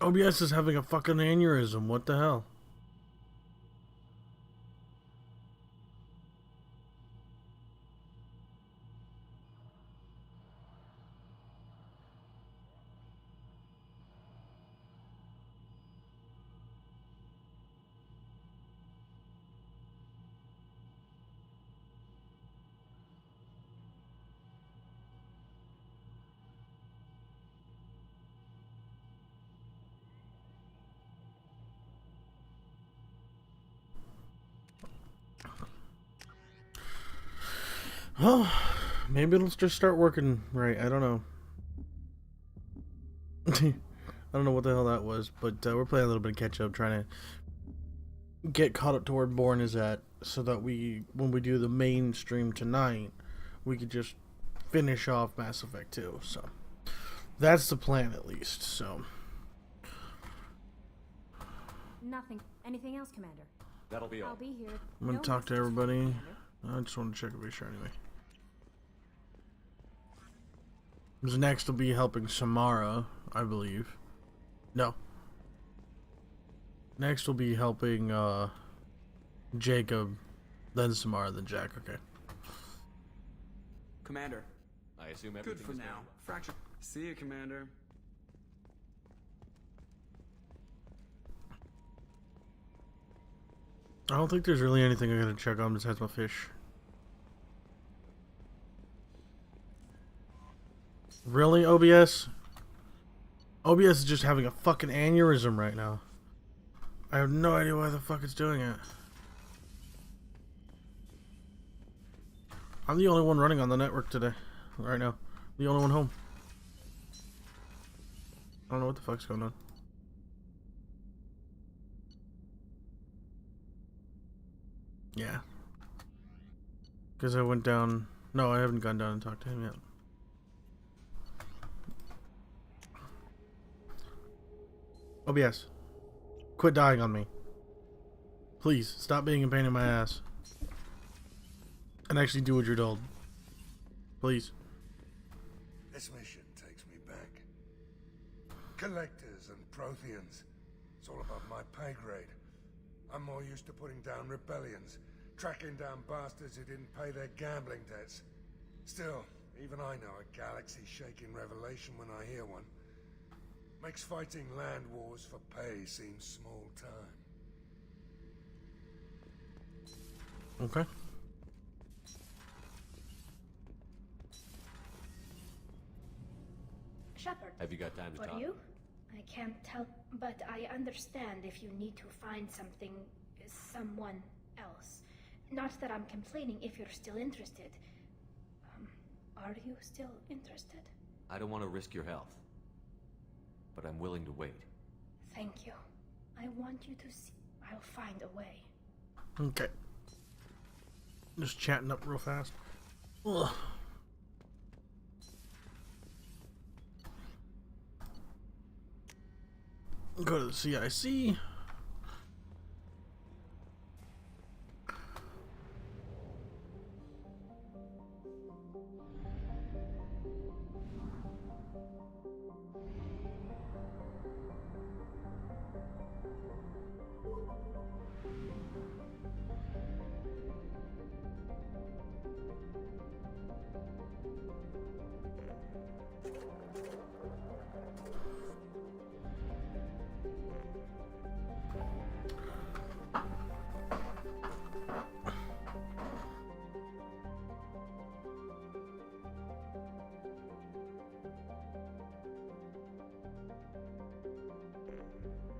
OBS is having a fucking aneurysm. What the hell? Oh, maybe it'll just start working right. I don't know. I don't know what the hell that was, but we're playing a little bit of catch up, trying to get caught up to where Born is at, so that when we do the main stream tonight, we could just finish off Mass Effect 2. So that's the plan, at least. So Nothing. Anything else, Commander? That'll be all. I'll be here. I'm gonna No talk to messages, everybody. Commander. I just want to check to be sure anyway. Because next will be helping Samara, I believe. No. Next will be helping Jacob, then Samara, then Jack. Okay. Commander. I assume Good everything for is now. going well. Fracture. See you, Commander. I don't think there's really anything I gotta check on besides my fish. Really, OBS? OBS is just having a fucking aneurysm right now. I have no idea why the fuck it's doing it. I'm the only one running on the network today. Right now. The only one home. I don't know what the fuck's going on. Yeah. Because I went down... No, I haven't gone down and talked to him yet. OBS. Quit dying on me. Please, stop being a pain in my ass. And actually do what you're told. Please. This mission takes me back. Collectors and Protheans. It's all above my pay grade. I'm more used to putting down rebellions, tracking down bastards who didn't pay their gambling debts. Still, even I know a galaxy-shaking revelation when I hear one. Makes fighting land wars for pay seem small time. Okay. Shepard, Have you got time to for talk? you? I can't tell, but I understand if you need to find something, someone else. Not that I'm complaining if you're still interested. Are you still interested? I don't want to risk your health, but I'm willing to wait. Thank you. I want you to see. I'll find a way. Okay. Just chatting up real fast. Ugh. Go to the CIC.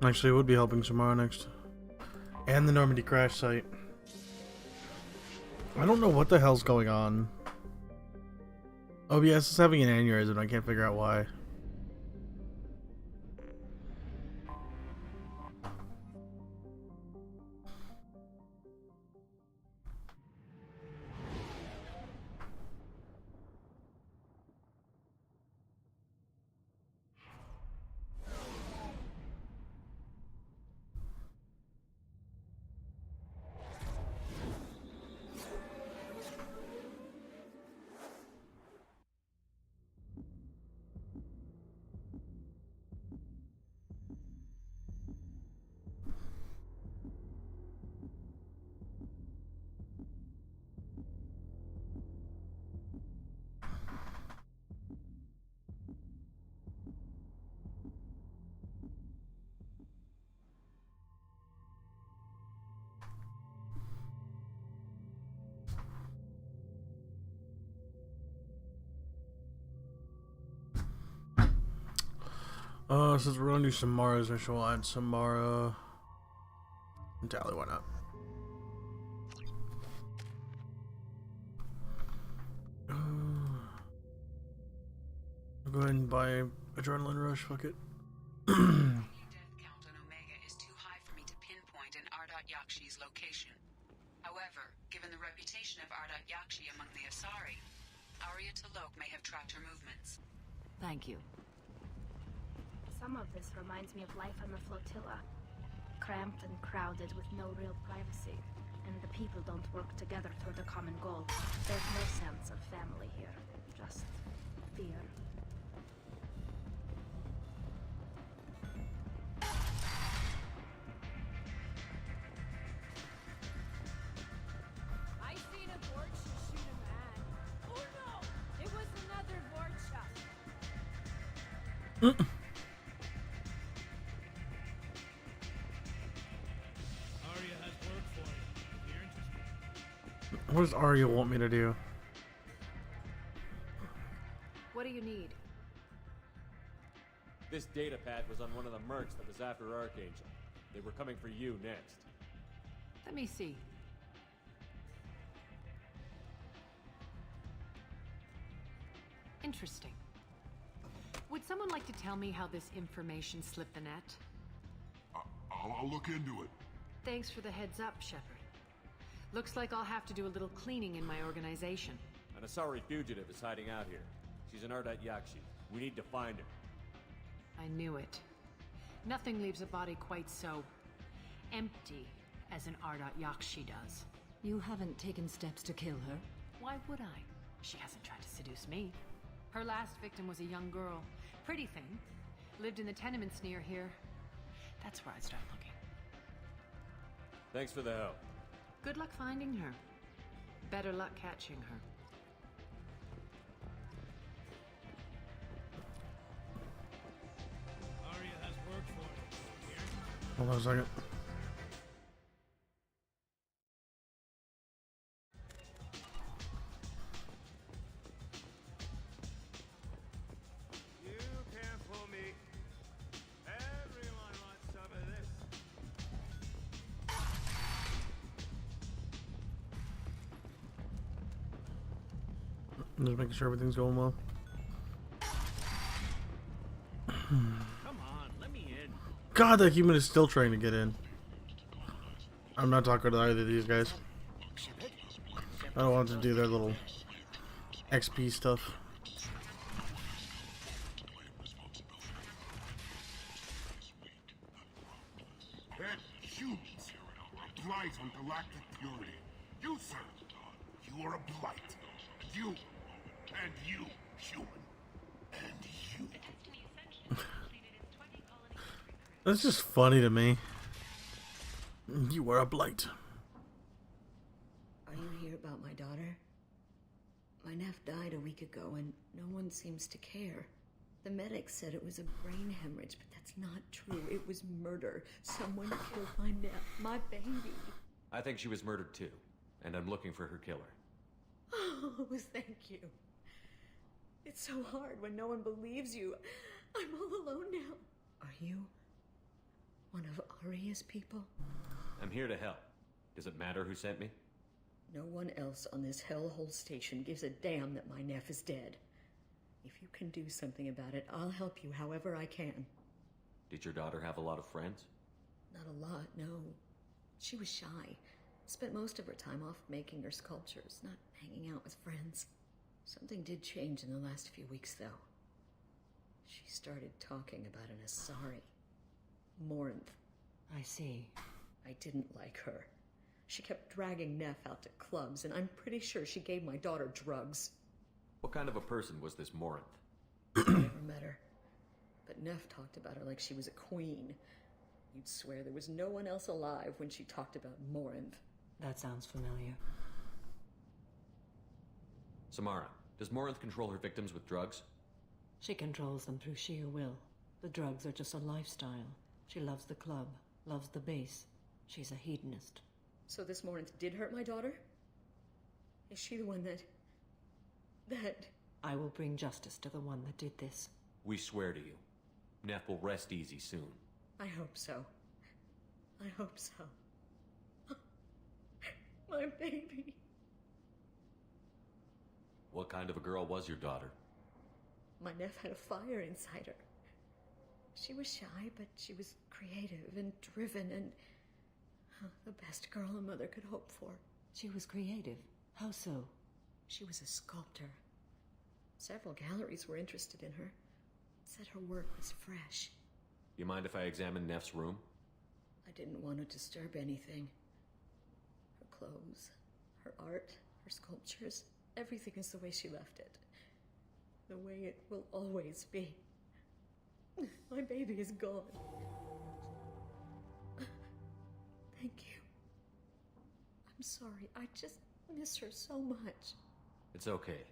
Actually, it would be helping tomorrow next. And the Normandy crash site. I don't know what the hell's going on. OBS is having an aneurysm. I can't figure out why. Since we're gonna do Samara's mission, we'll add Samara and Tally. Why not? I'll go ahead and buy Adrenaline Rush. Fuck it. Death count on Omega is too high for me to pinpoint an Ardat Yakshi's location. However, given the reputation of Ardat Yakshi among the Asari, Arya T'Loak may have tracked her movements. Thank you. Some of this reminds me of life on the flotilla. Cramped and crowded with no real privacy. And the people don't work together toward a common goal. There's no sense of family here. Just fear. I seen a Vorcha shoot a man. Oh no! It was another Vorcha. Arya has work for you, if you're interested. What does Arya want me to do? What do you need? This data pad was on one of the mercs that was after Archangel. They were coming for you next. Let me see. Interesting. Would someone like to tell me how this information slipped the net? I'll look into it. Thanks for the heads up, Shepard. Looks like I'll have to do a little cleaning in my organization. An Asari fugitive is hiding out here. She's an Ardat Yakshi. We need to find her. I knew it. Nothing leaves a body quite so empty as an Ardat Yakshi does. You haven't taken steps to kill her? Why would I? She hasn't tried to seduce me. Her last victim was a young girl. Pretty thing. Lived in the tenements near here. That's where I'd start looking. Thanks for the help. Good luck finding her. Better luck catching her. Arya has work for you. Here. Hold on a second. You can't fool me. Everyone wants some of this. Just making sure everything's going well. Come on, let me in. God, that human is still trying to get in. I'm not talking to either of these guys. I don't want to do their little XP stuff. That humans are a blight on galactic purity. You, sir, you are a blight. You, and you, human, and you. That's just funny to me. You were a blight. Are you here about my daughter? My nephew died a week ago and no one seems to care. The medics said it was a brain hemorrhage, but that's not true. It was murder. Someone killed my nephew, my baby. I think she was murdered too, and I'm looking for her killer. Oh, thank you. It's so hard when no one believes you. I'm all alone now. Are you one of Arya's people? I'm here to help. Does it matter who sent me? No one else on this hellhole station gives a damn that my nephew is dead. If you can do something about it, I'll help you however I can. Did your daughter have a lot of friends? Not a lot, no. She was shy. Spent most of her time off making her sculptures, not hanging out with friends. Something did change in the last few weeks, though. She started talking about an Asari. Morinth. I see. I didn't like her. She kept dragging Neff out to clubs, and I'm pretty sure she gave my daughter drugs. What kind of a person was this Morinth? I never met her. But Neff talked about her like she was a queen. You'd swear there was no one else alive when she talked about Morinth. That sounds familiar. Samara, does Morinth control her victims with drugs? She controls them through sheer will. The drugs are just a lifestyle. She loves the club, loves the base. She's a hedonist. So this Morinth did hurt my daughter? Is she the one that... I will bring justice to the one that did this. We swear to you. Neff will rest easy soon. I hope so. I hope so. My baby. What kind of a girl was your daughter? My Neff had a fire inside her. She was shy, but she was creative and driven and the best girl a mother could hope for. She was creative. How so? She was a sculptor. Several galleries were interested in her. Said her work was fresh. You mind if I examine Neff's room? I didn't want to disturb anything. Her clothes, her art, her sculptures, everything is the way she left it. The way it will always be. My baby is gone. Thank you. I'm sorry. I just miss her so much. It's okay.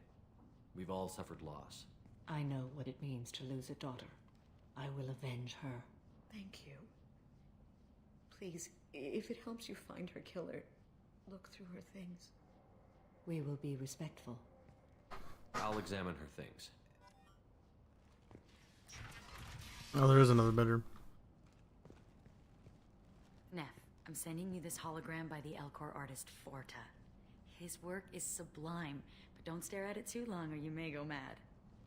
We've all suffered loss. I know what it means to lose a daughter. I will avenge her. Thank you. Please, if it helps you find her killer, look through her things. We will be respectful. I'll examine her things. Oh, there is another bedroom. Neff, I'm sending you this hologram by the Elcor artist Forta. His work is sublime, but don't stare at it too long or you may go mad.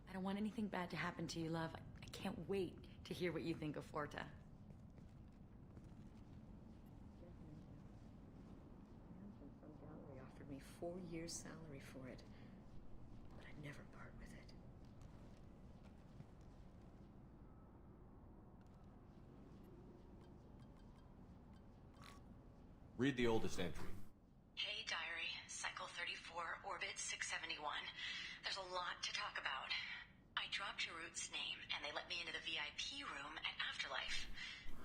I don't want anything bad to happen to you, love. I can't wait to hear what you think of Forta. Some gallery offered me 4 years' salary for it, but I'd never part with it. Read the oldest entry. Hey, Diary. Cycle 34, Orbit 671. There's a lot to talk about. I dropped Jarut's name, and they let me into the VIP room at Afterlife.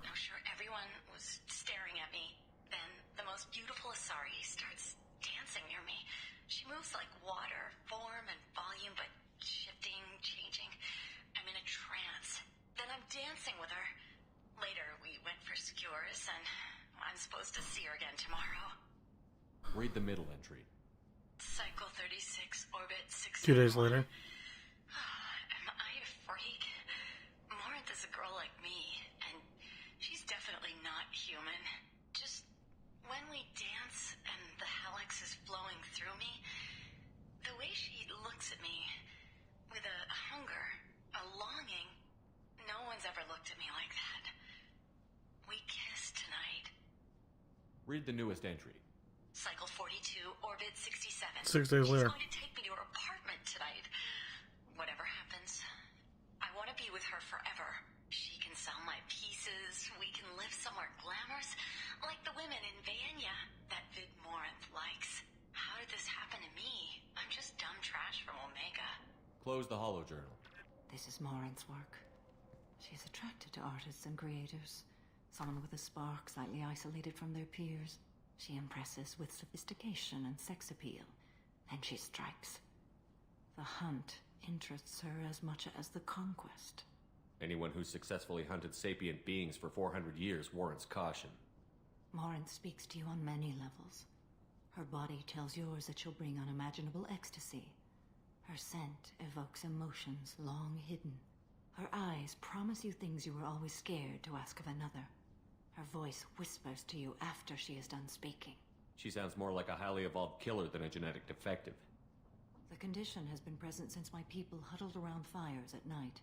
I'm sure everyone was staring at me. Then the most beautiful Asari starts dancing near me. She moves like water, form and volume, but shifting, changing. I'm in a trance. Then I'm dancing with her. Later, we went for skewers, and I'm supposed to see her again tomorrow. Read the middle entry. Cycle 36, Orbit 6. 2 days later. Am I a freak? Morinth is a girl like me, and she's definitely not human. Just when we dance and the helix is flowing through me, the way she looks at me with a hunger, a longing, no one's ever looked at me like that. We kissed tonight. Read the newest entry. Cycle 42, Orbit 67. 6 days later. She's going to take me to her apartment tonight. Whatever happens, I want to be with her forever. She can sell my pieces. We can live somewhere glamorous, like the women in Vanya that Vid Morinth likes. How did this happen to me? I'm just dumb trash from Omega. Close the holo journal. This is Morinth's work. She's attracted to artists and creators. Someone with a spark, slightly isolated from their peers. She impresses with sophistication and sex appeal. Then she strikes. The hunt interests her as much as the conquest. Anyone who's successfully hunted sapient beings for 400 years warrants caution. Morinth speaks to you on many levels. Her body tells yours that she'll bring unimaginable ecstasy. Her scent evokes emotions long hidden. Her eyes promise you things you were always scared to ask of another. Her voice whispers to you after she is done speaking. She sounds more like a highly evolved killer than a genetic defective. The condition has been present since my people huddled around fires at night.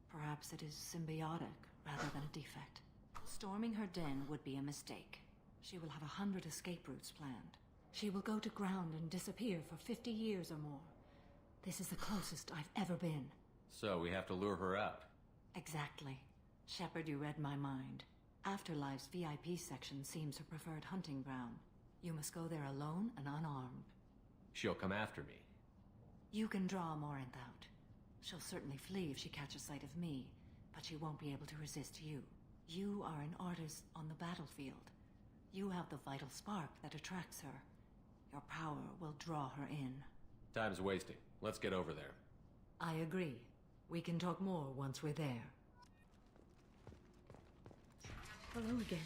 Perhaps it is symbiotic rather than a defect. Storming her den would be a mistake. She will have 100 escape routes planned. She will go to ground and disappear for 50 years or more. This is the closest I've ever been. So we have to lure her out. Exactly. Shepard, you read my mind. Afterlife's VIP section seems her preferred hunting ground. You must go there alone and unarmed. She'll come after me. You can draw Morinth out. She'll certainly flee if she catches sight of me, but she won't be able to resist you. You are an artist on the battlefield. You have the vital spark that attracts her. Your power will draw her in. Time's wasting. Let's get over there. I agree. We can talk more once we're there. Hello again.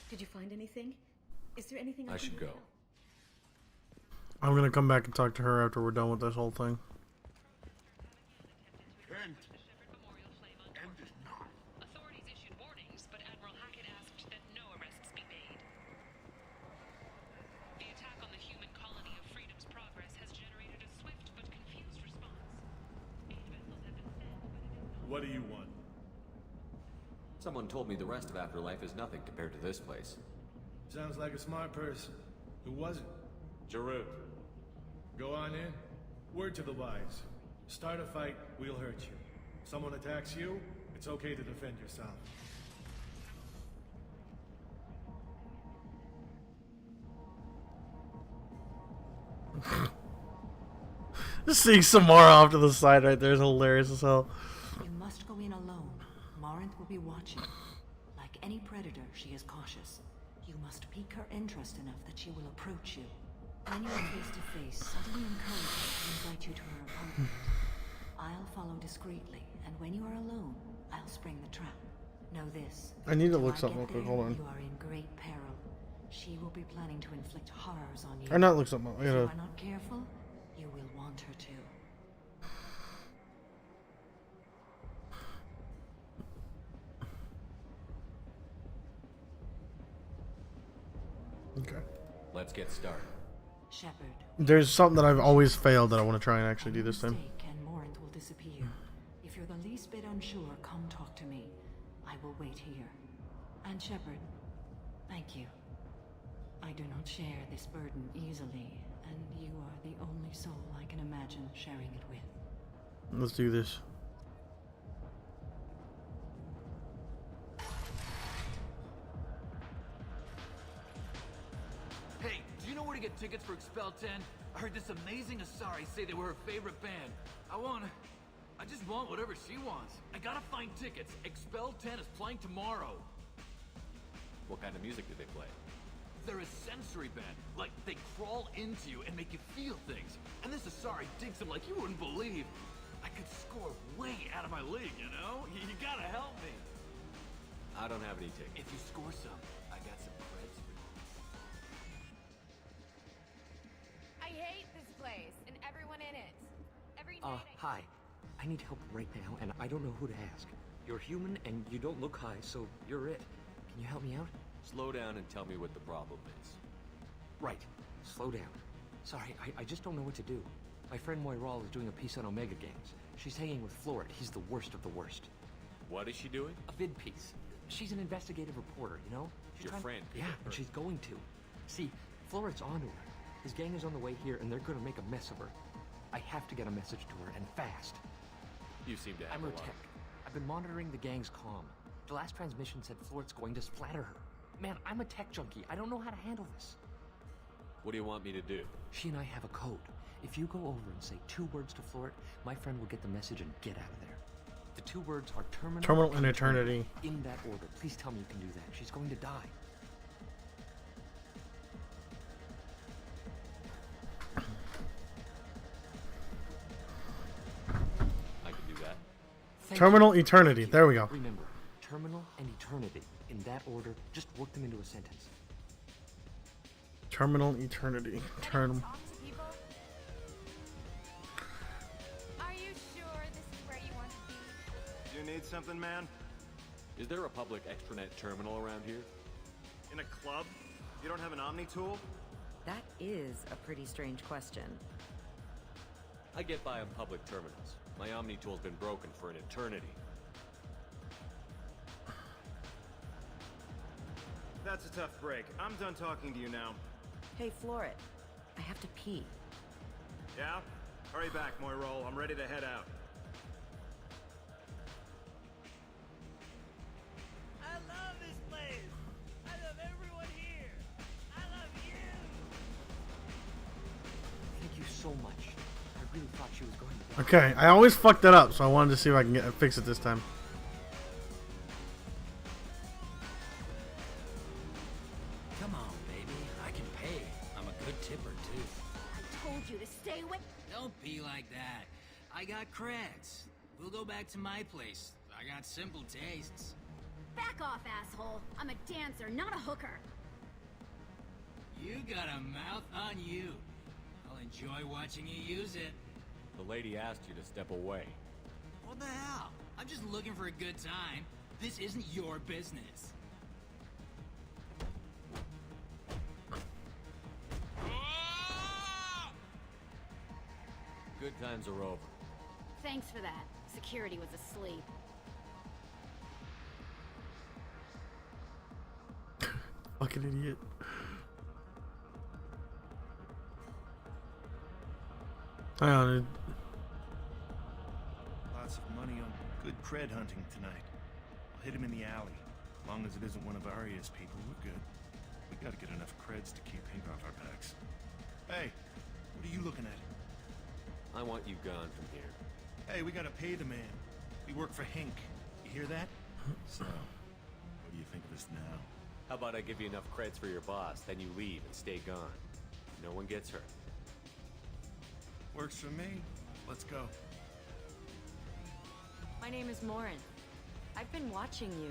Did you find anything? Is there anything I should go. I'm gonna come back and talk to her after we're done with this whole thing. End. End is not. What do you want? Someone told me the rest of Afterlife is nothing compared to this place. Sounds like a smart person. Who was it? Jarut. Go on in. Word to the wise. Start a fight, we'll hurt you. Someone attacks you, it's okay to defend yourself. Just seeing Samara off to the side right there is hilarious as hell. You must go in alone. Morinth will be watching. Like any predator, she is cautious. You must pique her interest enough that she will approach you. When you are face to face, suddenly encourage her to invite you to her apartment. I'll follow discreetly, and when you are alone, I'll spring the trap. Know this. I need to Till look I something get real quick. there, Hold on. You are in great peril. She will be planning to inflict horrors on you. Or not look something up. I If you gotta. are not careful, you will want her to. Okay. Let's get started. Shepard. There's something that I've always failed that I want to try and actually do this time. Mistake and Morinth will disappear. If you're the least bit unsure, come talk to me. I will wait here. And Shepard, thank you. I do not share this burden easily, and you are the only soul I can imagine sharing it with. Let's do this. Hey, do you know where to get tickets for Expel 10? I heard this amazing Asari say they were her favorite band. I just want whatever she wants. I gotta find tickets. Expel 10 is playing tomorrow. What kind of music do they play? They're a sensory band. Like, they crawl into you and make you feel things. And this Asari digs them like you wouldn't believe. I could score way out of my league, you know? You gotta help me. I don't have any tickets. If you score some, I got some creds for you. I hate this place and everyone in it. Every night Hi. I need help right now, and I don't know who to ask. You're human, and you don't look high, so you're it. Can you help me out? Slow down and tell me what the problem is. Right. Slow down. Sorry, I just don't know what to do. My friend Moiral is doing a piece on Omega Gangs. She's hanging with Florid. He's the worst of the worst. What is she doing? A vid piece. She's an investigative reporter, you know? She's Your friend, Yeah, and she's going to. See, Florid's onto her. His gang is on the way here, and they're gonna make a mess of her. I have to get a message to her, and fast. You seem to have I'm a her lot. tech. I've been monitoring the gang's comm. The last transmission said Florid's going to splatter her. Man, I'm a tech junkie. I don't know how to handle this. What do you want me to do? She and I have a code. If you go over and say 2 words to Florid, my friend will get the message and get out of there. The 2 words are terminal and eternity. In that order. Please tell me you can do that. She's going to die. I can do that. Terminal eternity. There we go. Remember, terminal and eternity. In that order, just work them into a sentence. Terminal eternity. Terminal. Are you sure this is where you want to be? Do you need something, man? Is there a public extranet terminal around here? In a club? You don't have an Omni tool? That is a pretty strange question. I get by on public terminals. My Omni tool's been broken for an eternity. That's a tough break. I'm done talking to you now. Hey, Florid. I have to pee. Yeah? Hurry back, Moiral. I'm ready to head out. I love this place. I love everyone here. I love you. Thank you so much. I really thought she was going to die. Okay, I always fuck that up, so I wanted to see if I can fix it this time. Come on, baby. I can pay. I'm a good tipper, too. I told you to stay away. Don't be like that. I got creds. We'll go back to my place. I got simple tastes. Back off, asshole. I'm a dancer, not a hooker. You got a mouth on you. I'll enjoy watching you use it. The lady asked you to step away. What the hell? I'm just looking for a good time. This isn't your business. Good times are over. Thanks for that. Security was asleep. fucking idiot. Hang on, dude. Lots of money on good cred hunting tonight. I'll hit him in the alley. As long as it isn't one of Arya's people, we're good. We gotta get enough creds to keep ink off our backs. Hey, what are you looking at? I want you gone from here. Hey, we gotta pay the man. We work for Hink. You hear that? So, what do you think of us now? How about I give you enough creds for your boss, then you leave and stay gone. No one gets hurt. Works for me. Let's go. My name is Morin. I've been watching you.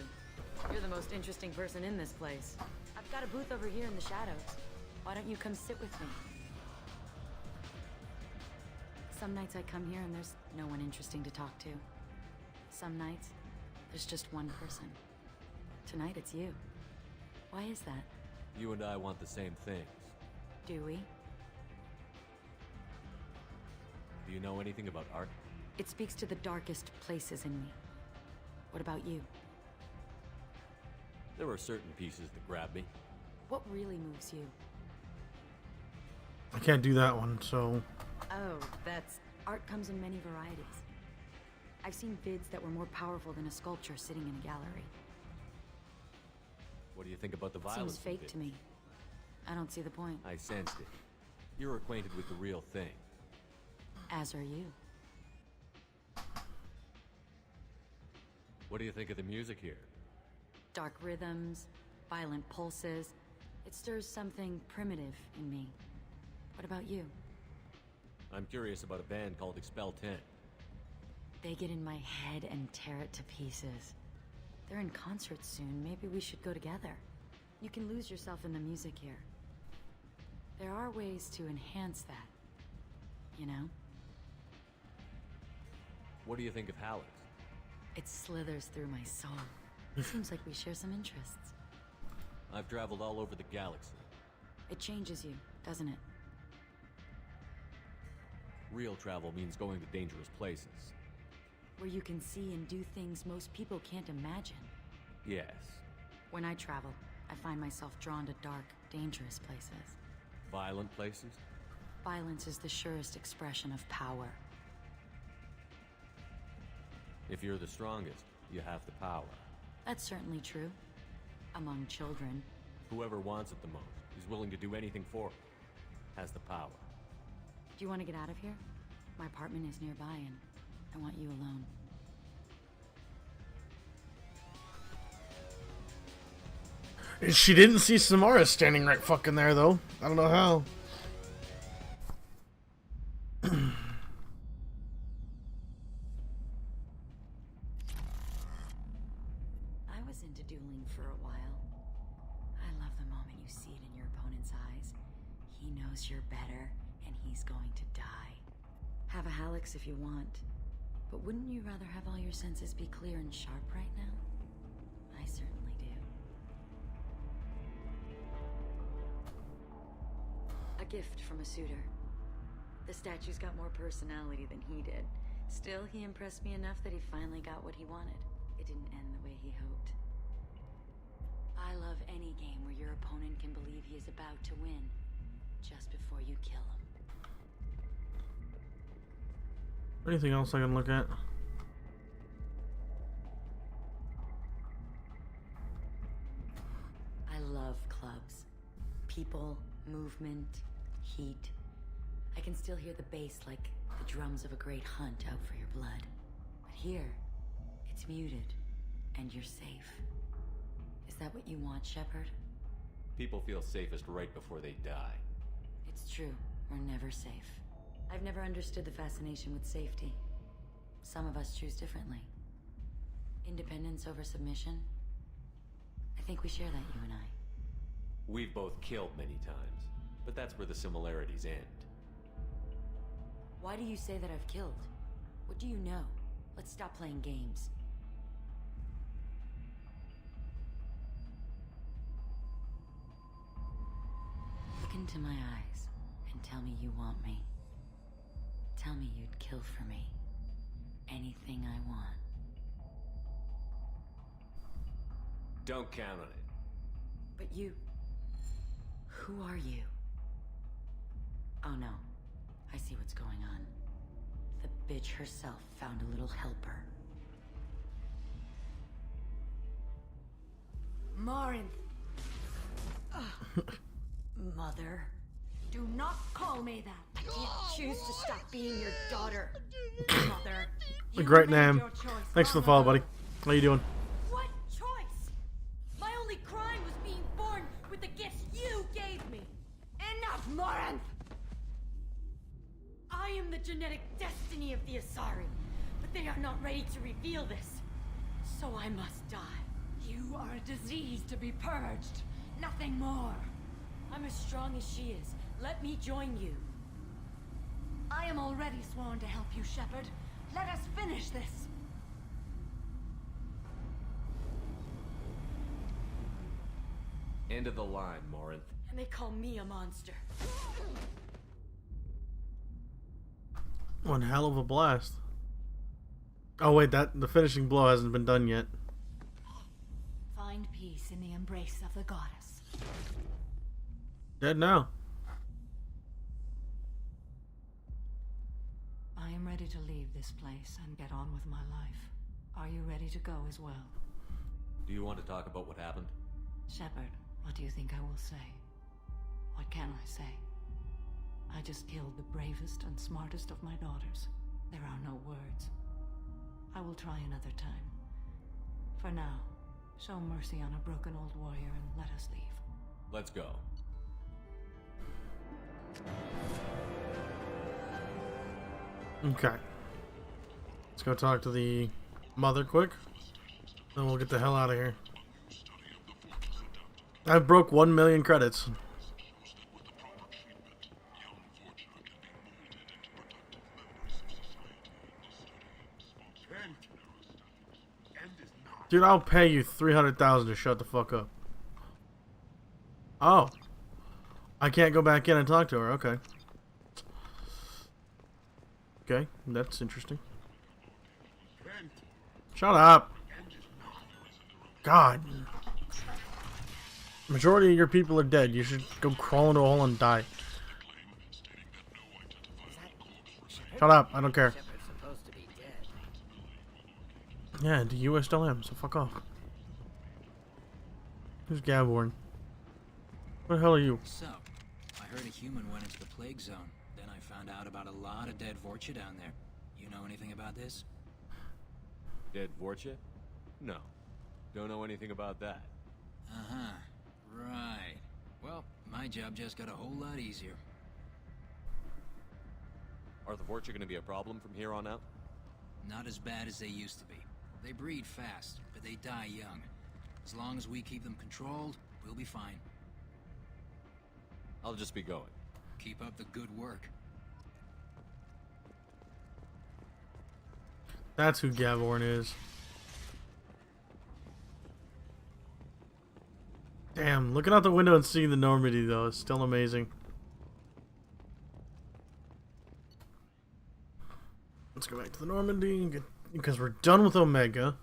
You're the most interesting person in this place. I've got a booth over here in the shadows. Why don't you come sit with me? Some nights I come here and there's no one interesting to talk to. Some nights, there's just one person. Tonight it's you. Why is that? You and I want the same things. Do we? Do you know anything about art? It speaks to the darkest places in me. What about you? There are certain pieces that grab me. What really moves you? I can't do that one, so... Oh, that's... Art comes in many varieties. I've seen vids that were more powerful than a sculpture sitting in a gallery. What do you think about the violence? Seems fake to me. I don't see the point. I sensed it. You're acquainted with the real thing. As are you. What do you think of the music here? Dark rhythms, violent pulses. It stirs something primitive in me. What about you? I'm curious about a band called Expel 10. They get in my head and tear it to pieces. They're in concert soon. Maybe we should go together. You can lose yourself in the music here. There are ways to enhance that. You know? What do you think of Hallex? It slithers through my soul. Seems like we share some interests. I've traveled all over the galaxy. It changes you, doesn't it? Real travel means going to dangerous places. Where you can see and do things most people can't imagine. Yes. When I travel, I find myself drawn to dark, dangerous places. Violent places? Violence is the surest expression of power. If you're the strongest, you have the power. That's certainly true. Among children. Whoever wants it the most, is willing to do anything for it, has the power. Do you want to get out of here? My apartment is nearby and I want you alone. She didn't see Samara standing right fucking there, though. I don't know how. I was into dueling for a while. I love the moment you see it in your opponent's eyes. He knows you're better, and he's going to die. Have a Hallex if you want. But wouldn't you rather have all your senses be clear and sharp right now? I certainly do. A gift from a suitor. The statue's got more personality than he did. Still, he impressed me enough that he finally got what he wanted. It didn't end the way he hoped. I love any game where your opponent can believe he is about to win, just before you kill him. Anything else I can look at? I love clubs. People, movement, heat. I can still hear the bass like the drums of a great hunt out for your blood. But here, it's muted, and you're safe. Is that what you want, Shepard? People feel safest right before they die. It's true. We're never safe. I've never understood the fascination with safety. Some of us choose differently. Independence over submission? I think we share that, you and I. We've both killed many times, but that's where the similarities end. Why do you say that I've killed? What do you know? Let's stop playing games. Look into my eyes and tell me you want me. Tell me you'd kill for me. Anything I want. Don't count on it. But you Who are you? Oh no. I see what's going on. The bitch herself found a little helper. Morinth. Mother. Do not call me that. I didn't choose to stop being your daughter. Mother. A great name. Thanks for the follow, buddy. How you doing? What choice? My only crime was being born with the gifts you gave me. Enough, Morinth! I am the genetic destiny of the Asari, but they are not ready to reveal this. So I must die. You are a disease to be purged. Nothing more. I'm as strong as she is. Let me join you. I am already sworn to help you, Shepard. Let us finish this. End of the line, Morinth. And they call me a monster. One hell of a blast. Oh wait, the finishing blow hasn't been done yet. Find peace in the embrace of the goddess. Dead now. I am ready to leave this place and get on with my life. Are you ready to go as well? Do you want to talk about what happened? Shepard, what do you think I will say? What can I say? I just killed the bravest and smartest of my daughters. There are no words. I will try another time. For now, show mercy on a broken old warrior and let us leave. Let's go. Okay. Let's go talk to the mother quick. Then we'll get the hell out of here. I broke 1 million credits. Dude, I'll pay you 300,000 to shut the fuck up. Oh. I can't go back in and talk to her. Okay. Okay, that's interesting. Shut up. God. Majority of your people are dead. You should go crawl into a hole and die. Shut up. I don't care. Yeah, the US still am, so fuck off. Who's Gavorn? What the hell are you? So, I heard a human went into the plague zone. Then I found out about a lot of dead Vorcha down there. You know anything about this? Dead Vorcha? No. Don't know anything about that. Uh-huh. Right. Well, my job just got a whole lot easier. Are the Vorcha gonna be a problem from here on out? Not as bad as they used to be. They breed fast, but they die young. As long as we keep them controlled, we'll be fine. I'll just be going. Keep up the good work. That's who Gavorn is. Damn, looking out the window and seeing the Normandy though is still amazing. Let's go back to the Normandy and get, because we're done with Omega.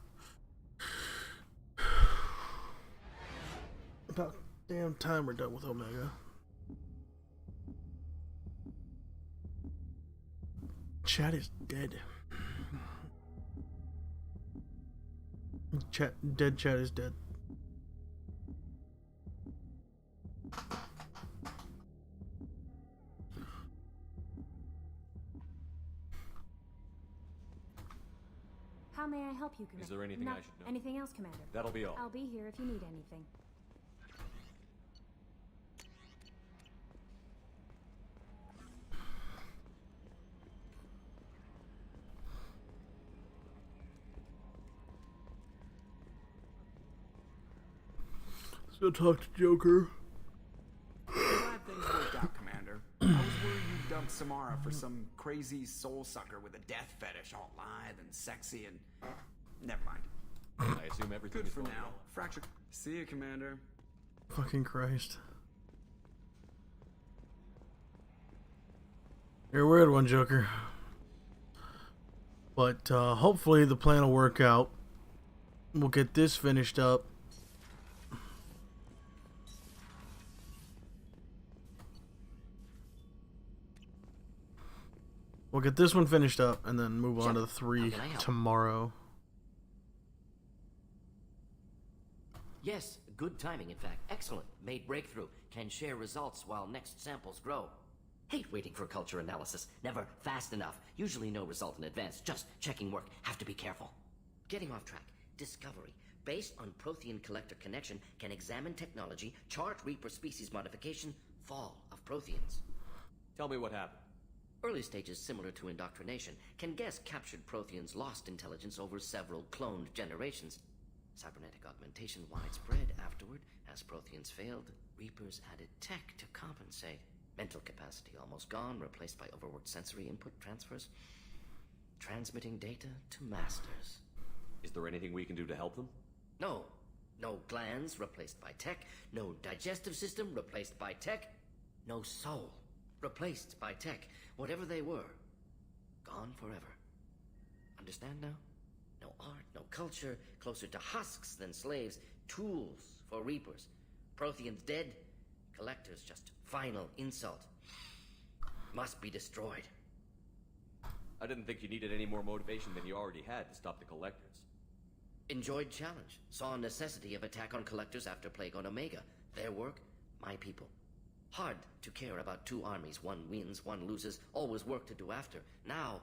About damn time we're done with Omega. Chat is dead. Dead chat is dead. How may I help you, Commander? Is there anything I should know? Anything else, Commander? That'll be all. I'll be here if you need anything. Let's go talk to Joker. Glad things worked out, Commander. I was worried you dumped Samara for some crazy soul sucker with a death fetish, all lithe and sexy and... Never mind. I assume everything Good is for going now. well. Fracture. See you, Commander. Fucking Christ. You're a weird one, Joker. But hopefully the plan will work out. We'll get this finished up. We'll get this one finished up and then move on to the How 3 can I help? tomorrow. Yes, good timing, in fact. Excellent. Made breakthrough. Can share results while next samples grow. Hate waiting for culture analysis. Never fast enough. Usually no result in advance. Just checking work. Have to be careful. Getting off track. Discovery. Based on Prothean collector connection, can examine technology, chart Reaper species modification, fall of Protheans. Tell me what happened. Early stages similar to indoctrination. Can guess captured Protheans lost intelligence over several cloned generations. Cybernetic augmentation widespread afterward. As Protheans failed, Reapers added tech to compensate. Mental capacity almost gone, replaced by overworked sensory input transfers. Transmitting data to masters. Is there anything we can do to help them? No. No glands replaced by tech. No digestive system replaced by tech. No soul replaced by tech. Whatever they were, gone forever. Understand now? No art, no culture, closer to husks than slaves. Tools for Reapers. Protheans dead, collectors just final insult. Must be destroyed. I didn't think you needed any more motivation than you already had to stop the collectors. Enjoyed challenge. Saw necessity of attack on collectors after Plague on Omega. Their work, my people. Hard to care about two armies. One wins, one loses. Always work to do after. Now,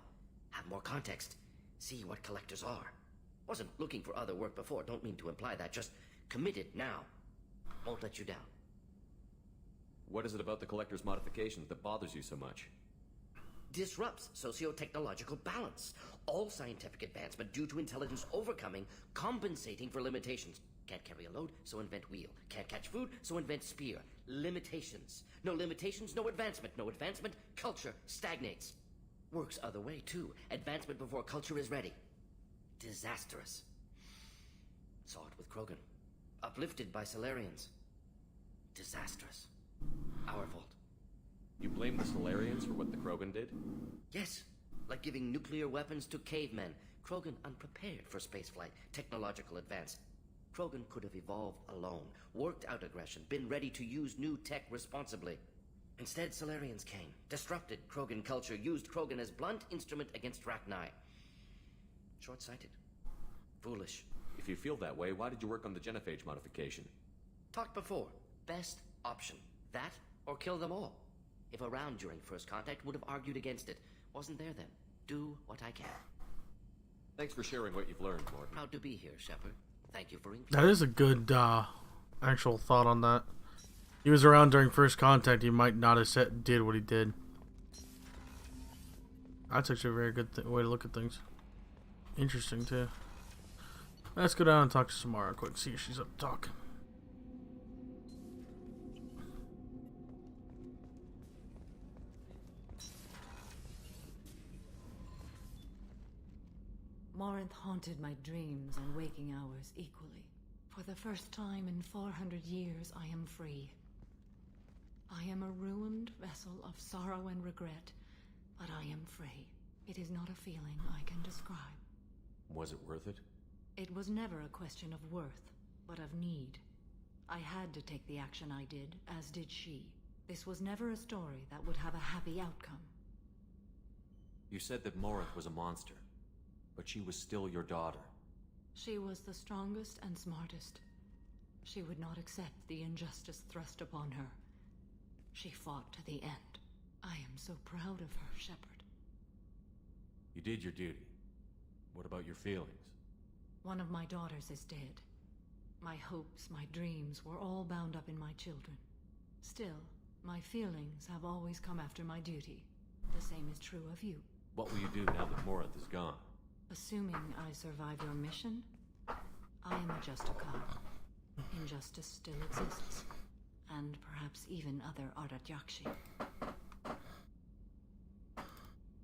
have more context. See what collectors are. Wasn't looking for other work before. Don't mean to imply that. Just committed now. Won't let you down. What is it about the collector's modifications that bothers you so much? Disrupts socio-technological balance. All scientific advancement due to intelligence overcoming, compensating for limitations. Can't carry a load, so invent wheel. Can't catch food, so invent spear. Limitations. No limitations, no advancement. No advancement, culture stagnates. Works other way, too. Advancement before culture is ready. Disastrous. Saw it with Krogan. Uplifted by Solarians. Disastrous. Our fault. You blame the Solarians for what the Krogan did? Yes, like giving nuclear weapons to cavemen. Krogan unprepared for spaceflight, technological advance. Krogan could have evolved alone, worked out aggression, been ready to use new tech responsibly. Instead, Solarians came, disrupted Krogan culture, used Krogan as blunt instrument against Rachni. Short-sighted. Foolish. If you feel that way, why did you work on the genophage modification? Talked before. Best option. That or kill them all. If around during first contact, would have argued against it. Wasn't there then. Do what I can. Thanks for sharing what you've learned, Morton. Proud to be here, Shepard. Thank you for That is a good actual thought on that. He was around during first contact. He might not have did what he did. That's actually a very good way to look at things. Interesting too. Let's go down and talk to Samara quick. See if she's up to talk. Morinth haunted my dreams and waking hours equally. For the first time in 400 years, I am free. I am a ruined vessel of sorrow and regret, but I am free. It is not a feeling I can describe. Was it worth it? It was never a question of worth, but of need. I had to take the action I did, as did she. This was never a story that would have a happy outcome. You said that Morinth was a monster, but she was still your daughter. She was the strongest and smartest. She would not accept the injustice thrust upon her. She fought to the end. I am so proud of her, Shepard. You did your duty. What about your feelings? One of my daughters is dead. My hopes, my dreams were all bound up in my children. Still, my feelings have always come after my duty. The same is true of you. What will you do now that Morinth is gone? Assuming I survive your mission, I am a Justicar. Injustice still exists. And perhaps even other Ardat Yakshi.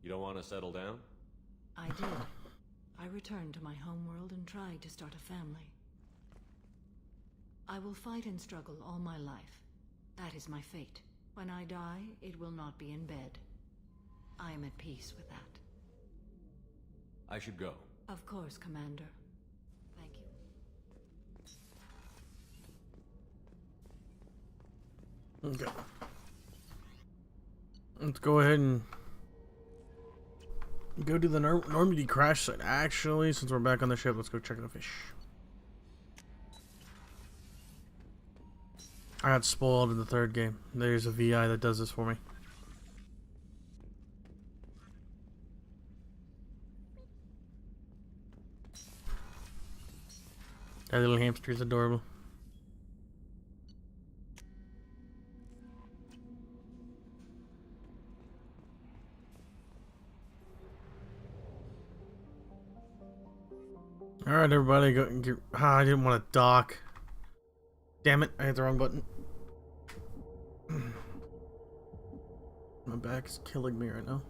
You don't want to settle down? I did. I returned to my homeworld and tried to start a family. I will fight and struggle all my life. That is my fate. When I die, it will not be in bed. I am at peace with that. I should go. Of course, Commander. Thank you. Okay. Let's go ahead and Go to the Normandy crash site. Actually, since we're back on the ship, let's go check the fish. I got spoiled in the third game. There's a VI that does this for me. That little hamster is adorable. Alright, everybody, go. I didn't want to dock. Damn it, I hit the wrong button. My back is killing me right now.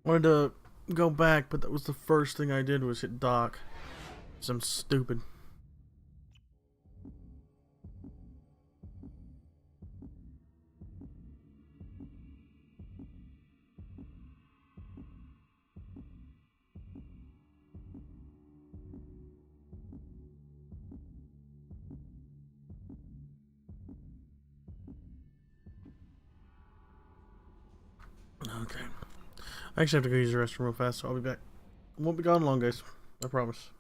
Wanted to go back, but that was the first thing I did was hit dock. So I'm stupid. Okay. I actually have to go use the restroom real fast, so I'll be back. Won't be gone long, guys. I promise.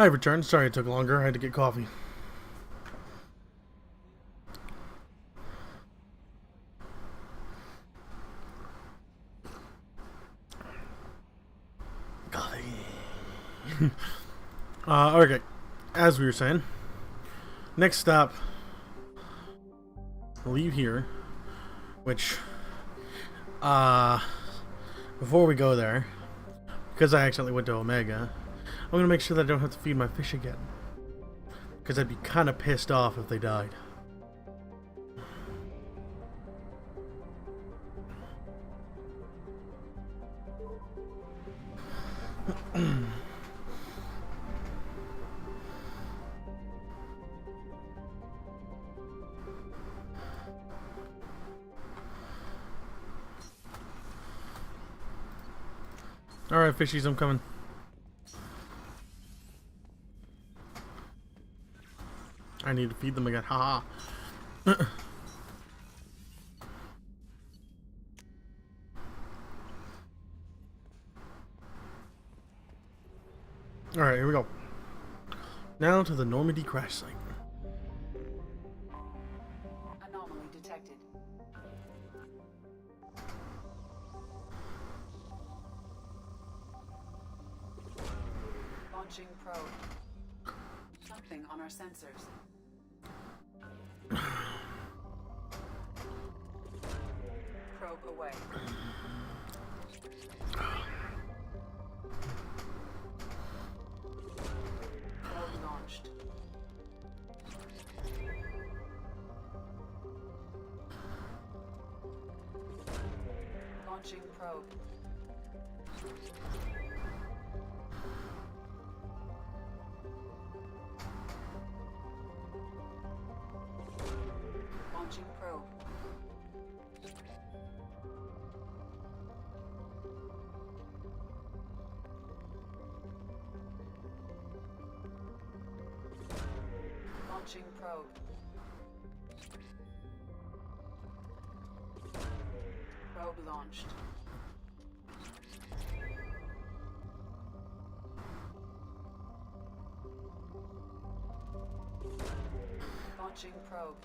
I returned. Sorry it took longer. I had to get coffee. Okay. As we were saying, next stop, leave here, which, before we go there, because I accidentally went to Omega, I'm going to make sure that I don't have to feed my fish again, because I'd be kind of pissed off if they died. Alright, fishies, I'm coming. I need to feed them again. Haha. Alright, here we go. Now to the Normandy crash site. Anomaly detected. Launching probe. Something on our sensors. Probe away. Probe launched. Launching probe. Launching probe. Launching probe. Probe launched. Launching probe.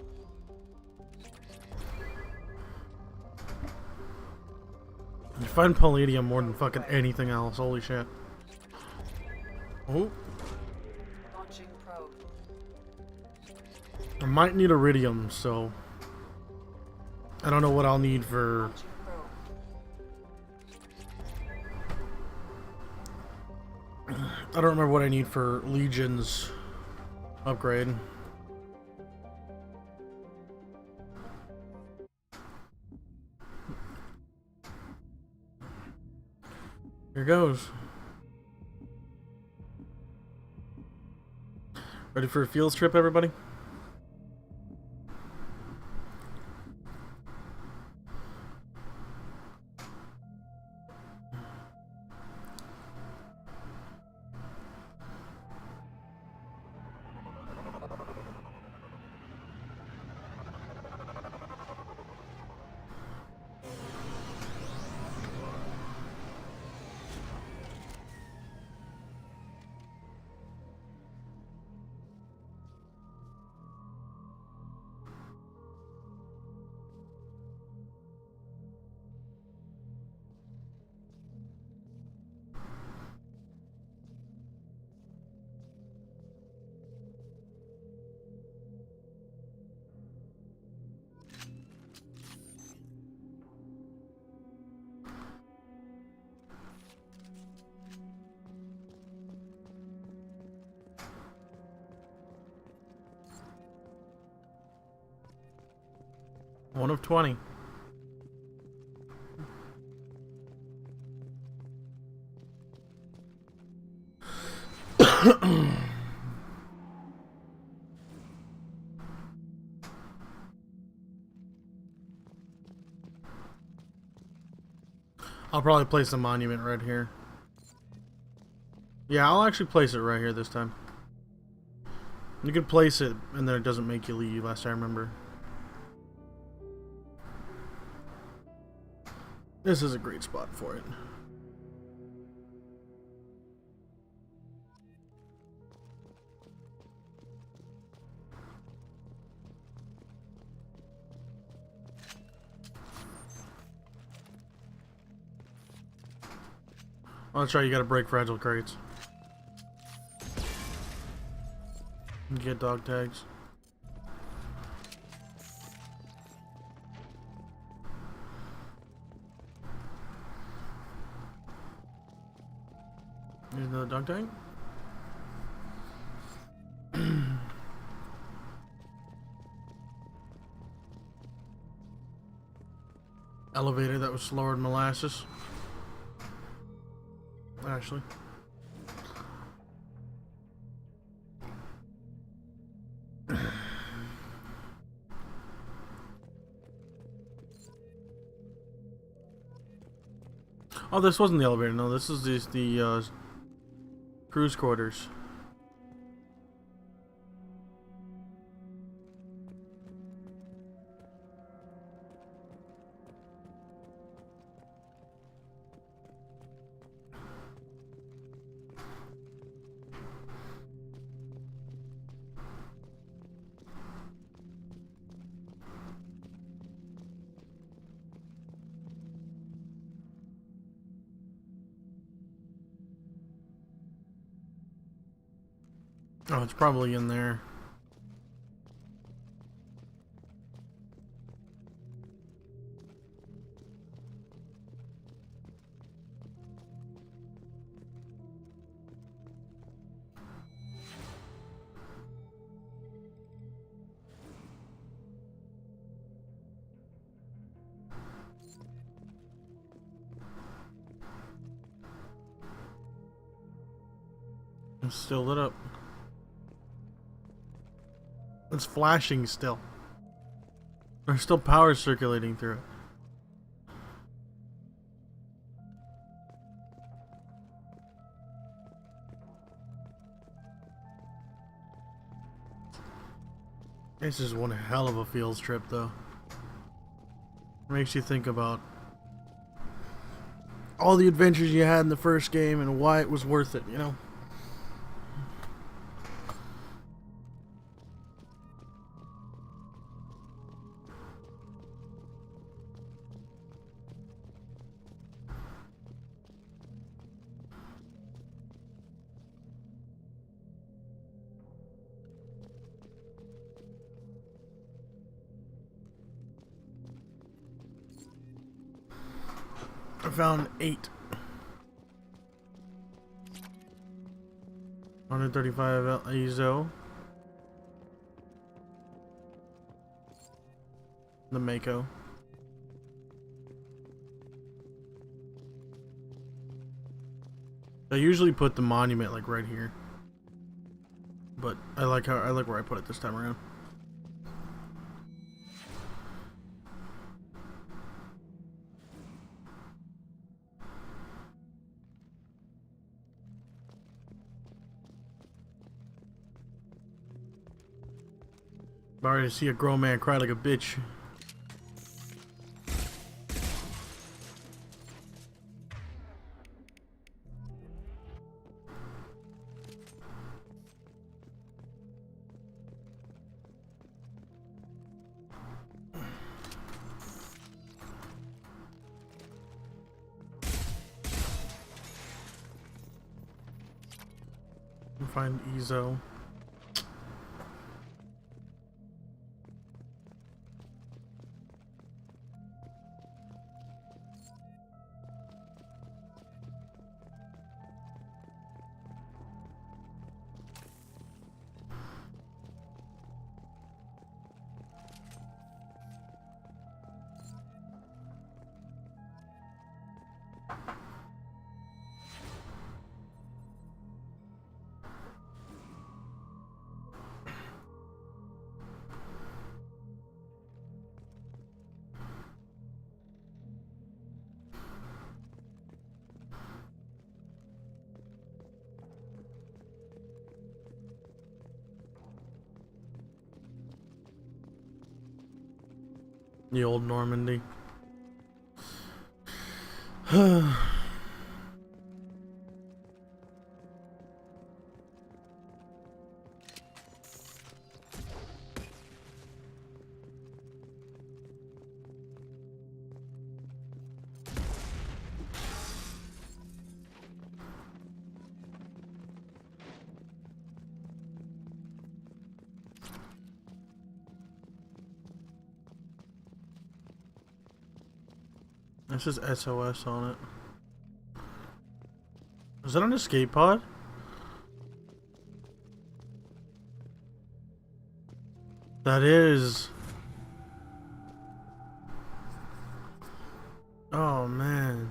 I find palladium more than fucking anything else. Holy shit. Oh. Launching probe. I might need iridium, so I don't know what I'll need for. I don't remember what I need for Legion's upgrade. Here goes. Ready for a field trip, everybody? One of 20. I'll probably place a monument right here. Yeah, I'll actually place it right here this time. You can place it and then it doesn't make you leave, last I remember. This is a great spot for it. Oh, that's right, you gotta break fragile crates. You get dog tags. Here's another dog tag. Elevator that was slower than molasses. Actually. Oh, this wasn't the elevator. No, this is the cruise quarters. Oh, it's probably in there. It's still lit up. It's flashing still. There's still power circulating through it. This is one hell of a field trip, though. Makes you think about all the adventures you had in the first game and why it was worth it, you know? I found 8. 135 EZO. The Mako. I usually put the monument like right here, but I like where I put it this time around. Sorry to see a grown man cry like a bitch. Find EZO. The old Normandy. This says SOS on it. Is that an escape pod? That is. Oh man.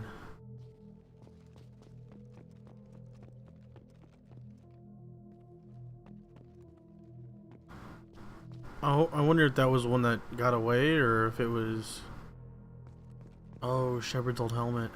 Oh, I wonder if that was one that got away or if it was. Oh, Shepard's old helmet.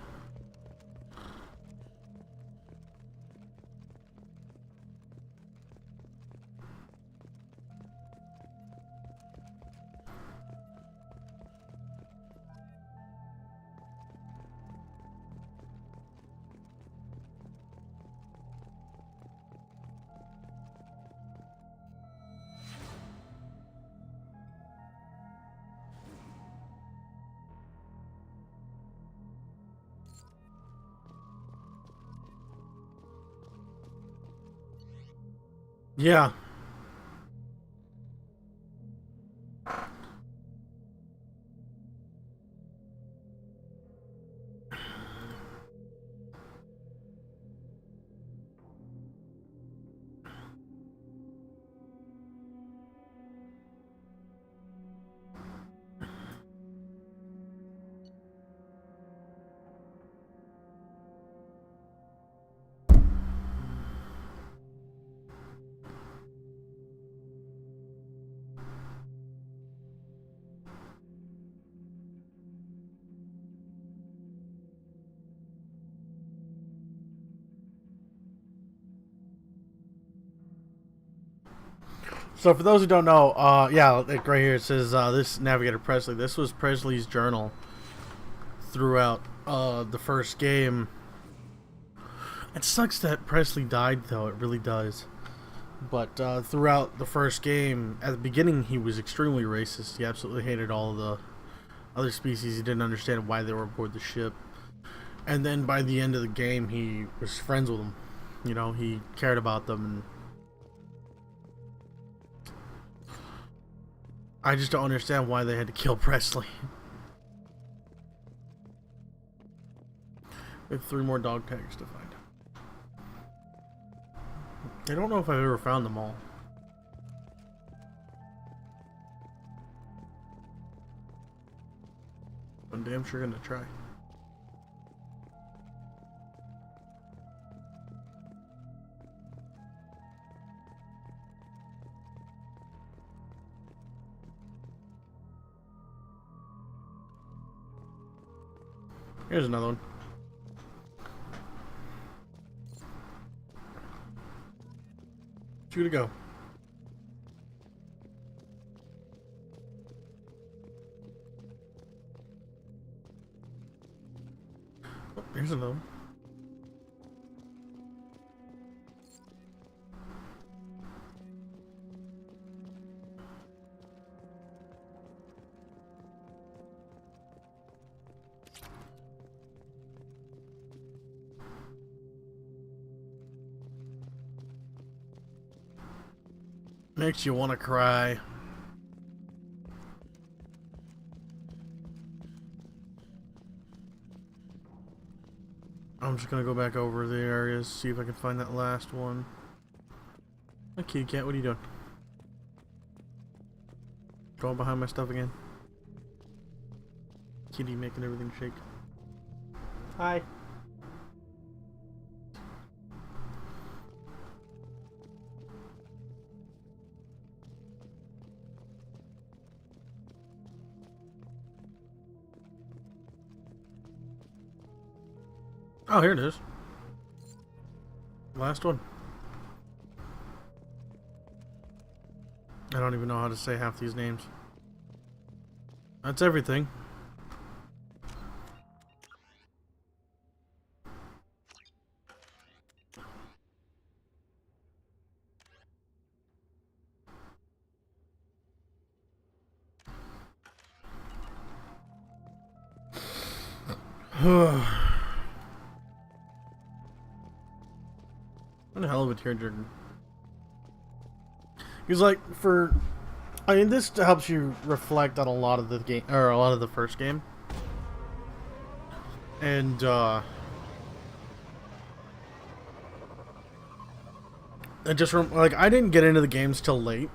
Yeah. So for those who don't know, yeah, like right here it says this Navigator Pressly. This was Pressly's journal throughout the first game. It sucks that Pressly died, though. It really does. But throughout the first game, at the beginning, he was extremely racist. He absolutely hated all of the other species. He didn't understand why they were aboard the ship. And then by the end of the game, he was friends with them. You know, he cared about them and I just don't understand why they had to kill Pressly. We have 3 more dog tags to find. I don't know if I've ever found them all. I'm damn sure gonna try. Here's another one. Two to go. Oh, here's another one. Makes you want to cry. I'm just gonna go back over the areas, see if I can find that last one. Hey, kitty cat, what are you doing? Going behind my stuff again. Kitty making everything shake. Hi. Oh, here it is. Last one. I don't even know how to say half these names. That's everything. What a hell of a tearjerker. He's like, I mean, this helps you reflect on a lot of the game, or a lot of the first game. And like I didn't get into the games till late.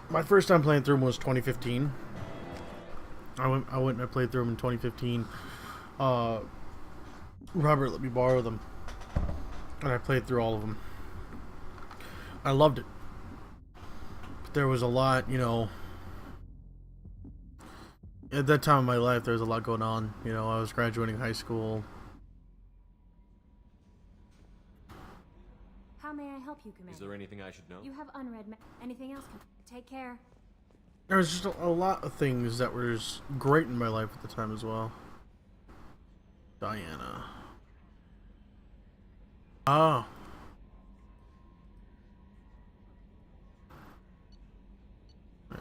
My first time playing through them was 2015. I went and I played through them in 2015. Robert let me borrow them, and I played through all of them. I loved it. But there was a lot, you know. At that time of my life, there was a lot going on. You know, I was graduating high school. How may I help you, Commander? Is there anything I should know? You have unread anything else? Take care. There was just a lot of things that were just great in my life at the time as well. Diana. Oh. Yeah.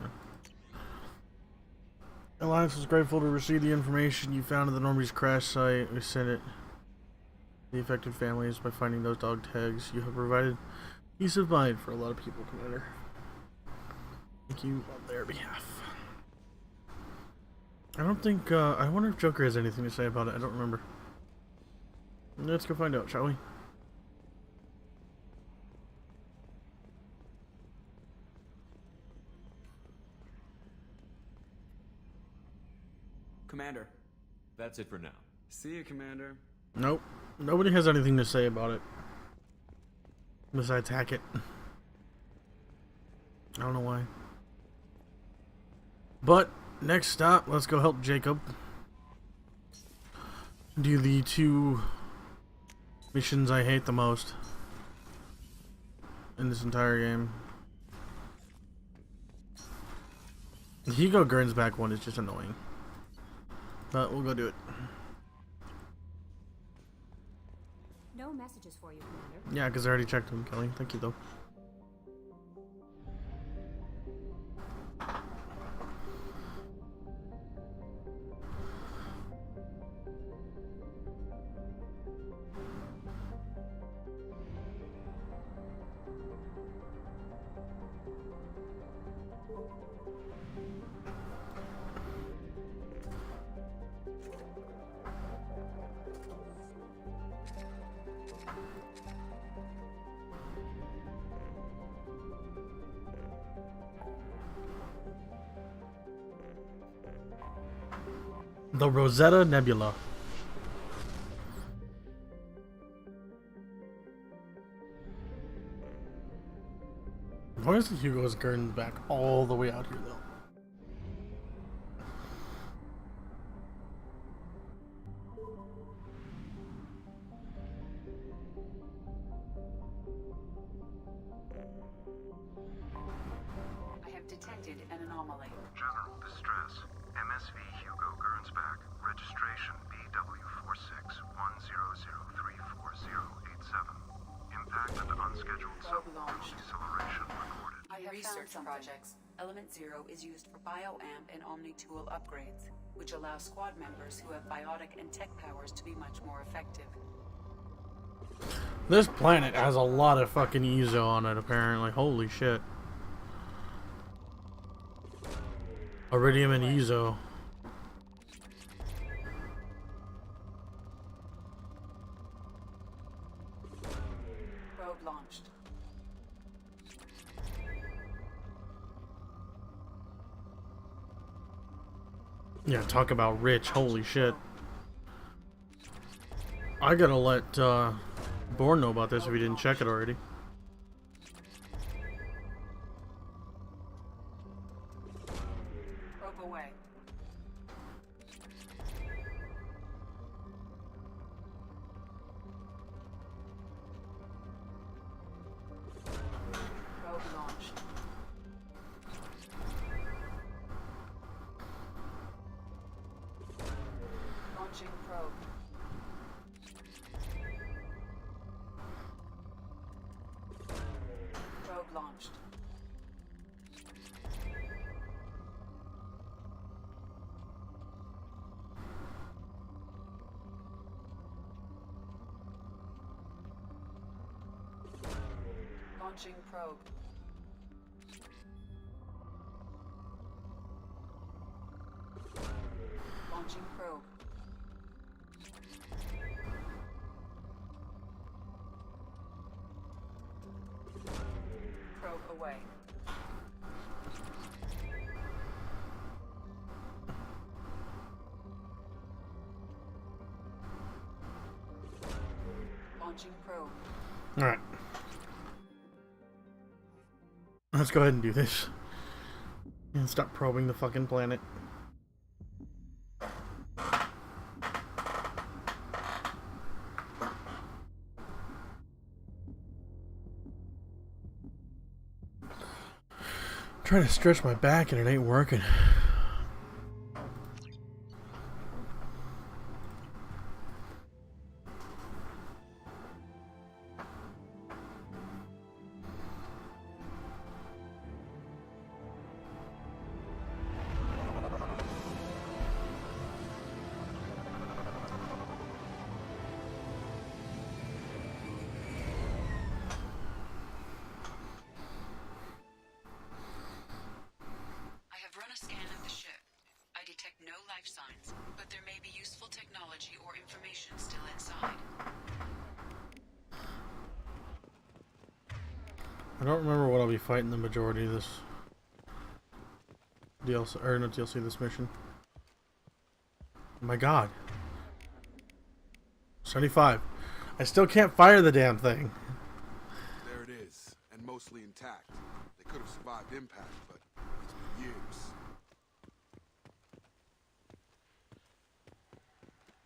Alliance is grateful to receive the information you found at the Normandy's crash site. We sent it to the affected families by finding those dog tags. You have provided peace of mind for a lot of people, Commander. Thank you on their behalf. I don't think, I wonder if Joker has anything to say about it. I don't remember. Let's go find out, shall we? Commander. That's it for now. See you, Commander. Nope. Nobody has anything to say about it. Besides Hackett. I don't know why. But, next stop, let's go help Jacob do the 2 missions I hate the most in this entire game. The Hugo Gernsback one is just annoying. But we'll go do it. No messages for you, Commander. Yeah, because I already checked them, Kelly. Thank you, though. The Rosetta Nebula. Why is the Hugo's Gernsback all the way out here, though? I have detected an anomaly. General distress. MSV Hugo Gernsback. Registration BW4610034087. Impact and unscheduled deceleration recorded. I have research projects. Element Zero is used for bioamp and Omni tool upgrades, which allow squad members who have biotic and tech powers to be much more effective. This planet has a lot of fucking Ezo on it, apparently. Holy shit. Iridium and Ezo. Probe launched. Yeah, talk about rich. Holy shit. I gotta let Bourne know about this if he didn't check it already. Probe away. Probe launched. Launching probe. Probe launched. Launching probe. Launching probe. underway. Launching probe. Alright. Let's go ahead and do this. And stop probing the fucking planet. Trying to stretch my back and it ain't working. I don't remember what I'll be fighting the majority of this DLC, or not DLC, this mission. Oh my god. 75. I still can't fire the damn thing. There it is, and mostly intact. They could have survived impact, but it's been years.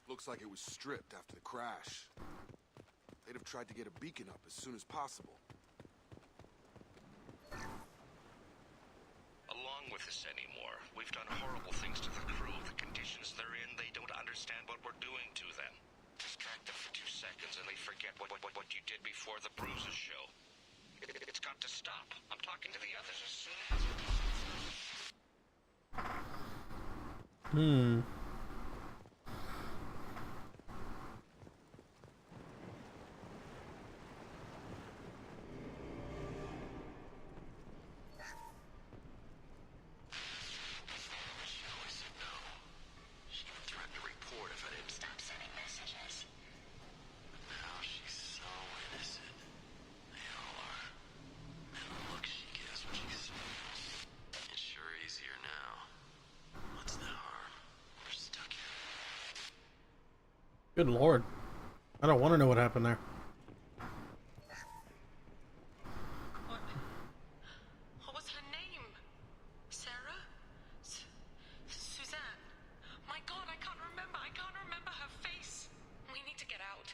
Looks like it was stripped after the crash. They'd have tried to get a beacon up as soon as possible. Along with this anymore. We've done horrible things to the crew. The conditions they're in, they don't understand what we're doing to them. Distract them for 2 seconds and they forget what you did before the bruises show. It's got to stop. I'm talking to the others as soon as... Good lord. I don't want to know what happened there. What was her name? Sarah? Suzanne? My god, I can't remember. I can't remember her face. We need to get out.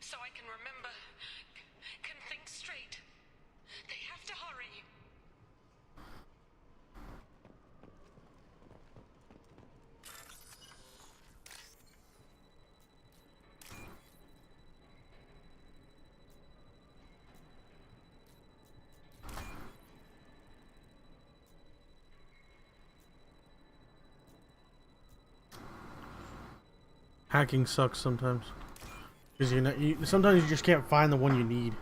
So I can remember. Can think straight. They have to hurry. Hacking sucks sometimes. Because sometimes you just can't find the one you need.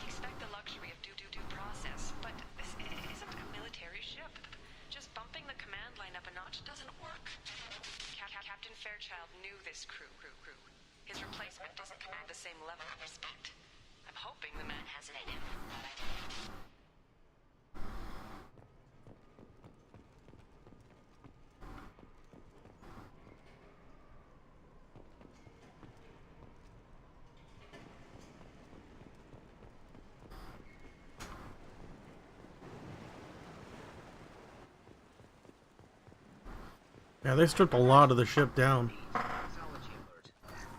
Expect the luxury of due process, but this isn't a military ship. Just bumping the command line up a notch doesn't work. Captain Fairchild knew this crew. His replacement doesn't command the same level of respect. I'm hoping the man has it in him. Yeah, they stripped a lot of the ship down.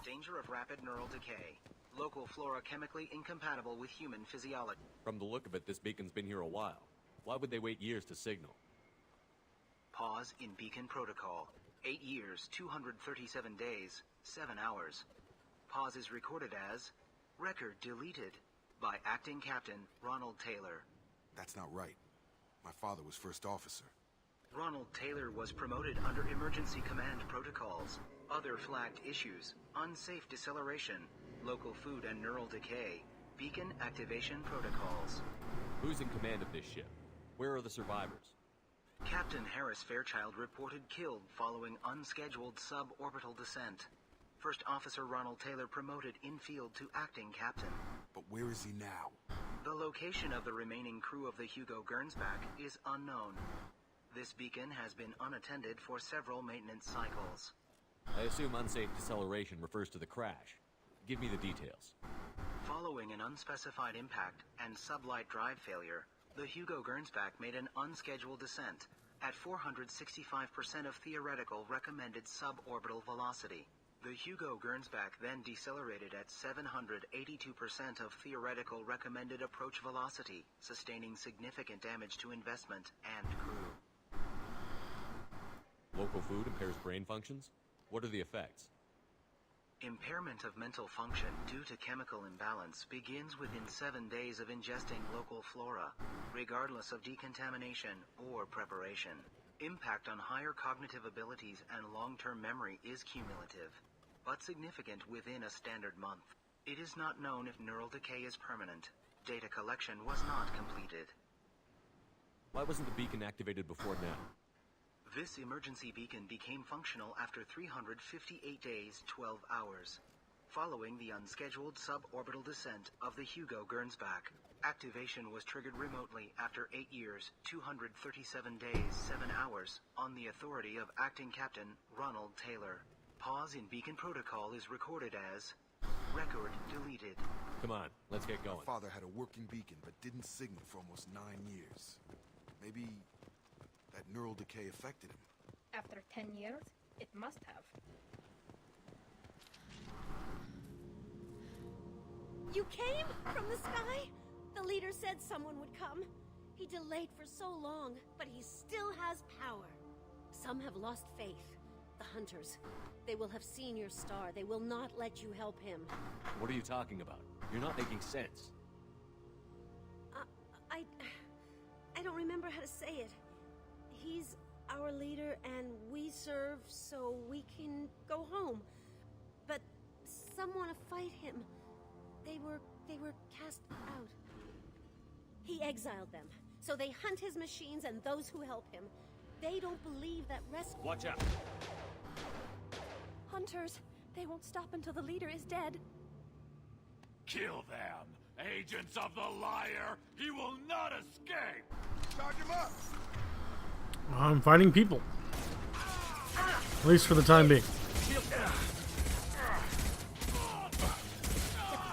Danger of rapid neural decay. Local flora chemically incompatible with human physiology. From the look of it, this beacon's been here a while. Why would they wait years to signal? Pause in beacon protocol. 8 years, 237 days, 7 hours. Pause is recorded as record deleted by acting captain Ronald Taylor. That's not right. My father was first officer. Ronald Taylor was promoted under emergency command protocols. Other flagged issues: unsafe deceleration, local food and neural decay, beacon activation protocols. Who's in command of this ship? Where are the survivors? Captain Harris Fairchild reported killed following unscheduled suborbital descent. First Officer Ronald Taylor promoted in-field to acting captain. But where is he now? The location of the remaining crew of the Hugo Gernsback is unknown. This beacon has been unattended for several maintenance cycles. I assume unsafe deceleration refers to the crash. Give me the details. Following an unspecified impact and sublight drive failure, the Hugo Gernsback made an unscheduled descent at 465% of theoretical recommended suborbital velocity. The Hugo Gernsback then decelerated at 782% of theoretical recommended approach velocity, sustaining significant damage to investment and crew. Local food impairs brain functions? What are the effects? Impairment of mental function due to chemical imbalance begins within 7 days of ingesting local flora, regardless of decontamination or preparation. Impact on higher cognitive abilities and long-term memory is cumulative, but significant within a standard month. It is not known if neural decay is permanent. Data collection was not completed. Why wasn't the beacon activated before now? This emergency beacon became functional after 358 days, 12 hours, following the unscheduled suborbital descent of the Hugo Gernsback. Activation was triggered remotely after 8 years, 237 days, 7 hours, on the authority of Acting Captain Ronald Taylor. Pause in beacon protocol is recorded as record deleted. Come on, let's get going. My father had a working beacon, but didn't signal for almost 9 years. Maybe that neural decay affected him. After 10 years, it must have. You came from the sky? The leader said someone would come. He delayed for so long, but he still has power. Some have lost faith. The hunters. They will have seen your star. They will not let you help him. What are you talking about? You're not making sense. I don't remember how to say it. He's our leader and we serve so we can go home. But some want to fight him. They were cast out. He exiled them. So they hunt his machines and those who help him. They don't believe that rescue... Watch out! Hunters, they won't stop until the leader is dead. Kill them! Agents of the liar! He will not escape! Charge him up! I'm fighting people. At least for the time being.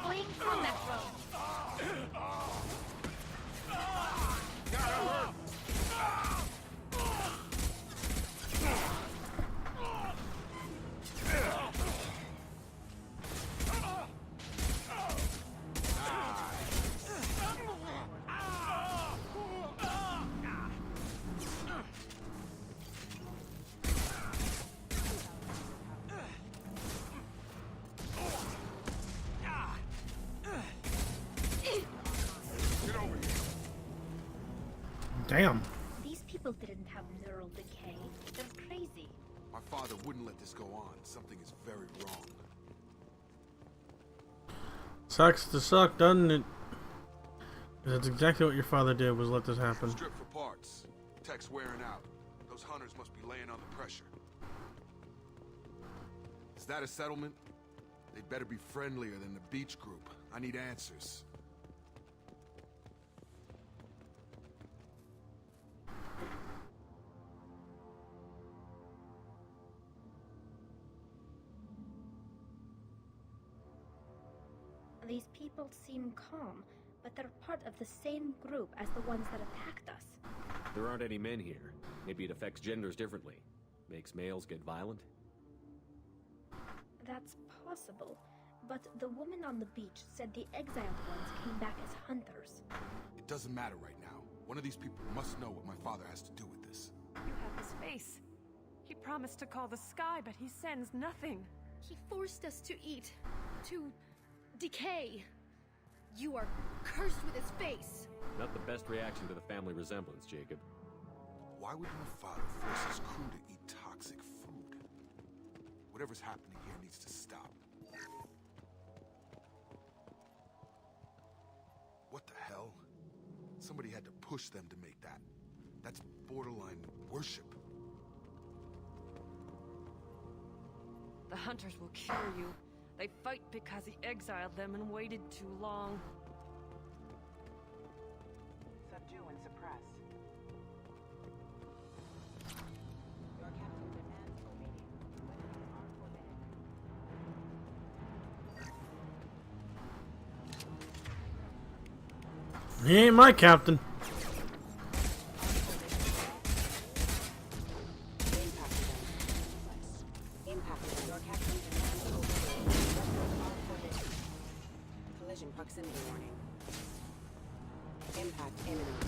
Fleeing from that road. Damn. These people didn't have neural decay. They're crazy. My father wouldn't let this go on. Something is very wrong. Sucks to suck, doesn't it? That's exactly what your father did, was let this happen. Strip for parts. Tech's wearing out. Those hunters must be laying under pressure. Is that a settlement? They'd better be friendlier than the beach group. I need answers. These people seem calm, but they're part of the same group as the ones that attacked us. There aren't any men here. Maybe it affects genders differently. Makes males get violent? That's possible, but the woman on the beach said the exiled ones came back as hunters. It doesn't matter right now. One of these people must know what my father has to do with this. You have his face. He promised to call the sky, but he sends nothing. He forced us to eat, to decay. You are cursed with his face. Not the best reaction to the family resemblance, Jacob. Why would my father force his crew to eat toxic food? Whatever's happening here needs to stop. What the hell? Somebody had to push them to make that. That's borderline worship. The hunters will cure you. They fight because he exiled them and waited too long. Subdue and suppress. Your captain demands your meeting. Weapons are forbidden. He ain't my captain. Collision proximity warning. Impact imminent.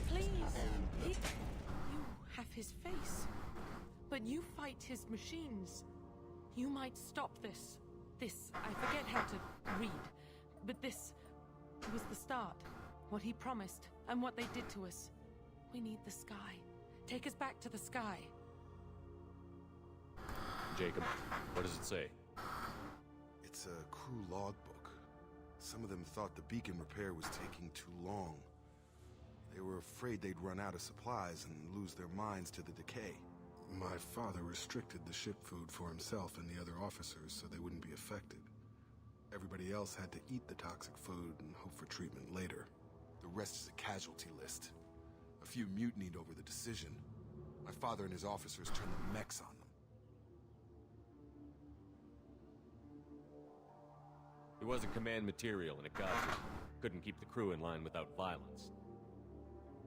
Please, you have his face. But you fight his machines. You might stop this. I forget how to read. But this was the start. What he promised, and what they did to us. We need the sky. Take us back to the sky. Jacob, what does it say? It's a crew logbook. Some of them thought the beacon repair was taking too long. They were afraid they'd run out of supplies and lose their minds to the decay. My father restricted the ship food for himself and the other officers so they wouldn't be affected. Everybody else had to eat the toxic food and hope for treatment later. The rest is a casualty list. A few mutinied over the decision. My father and his officers turned the mechs on them. It wasn't command material and it got you. Couldn't keep the crew in line without violence.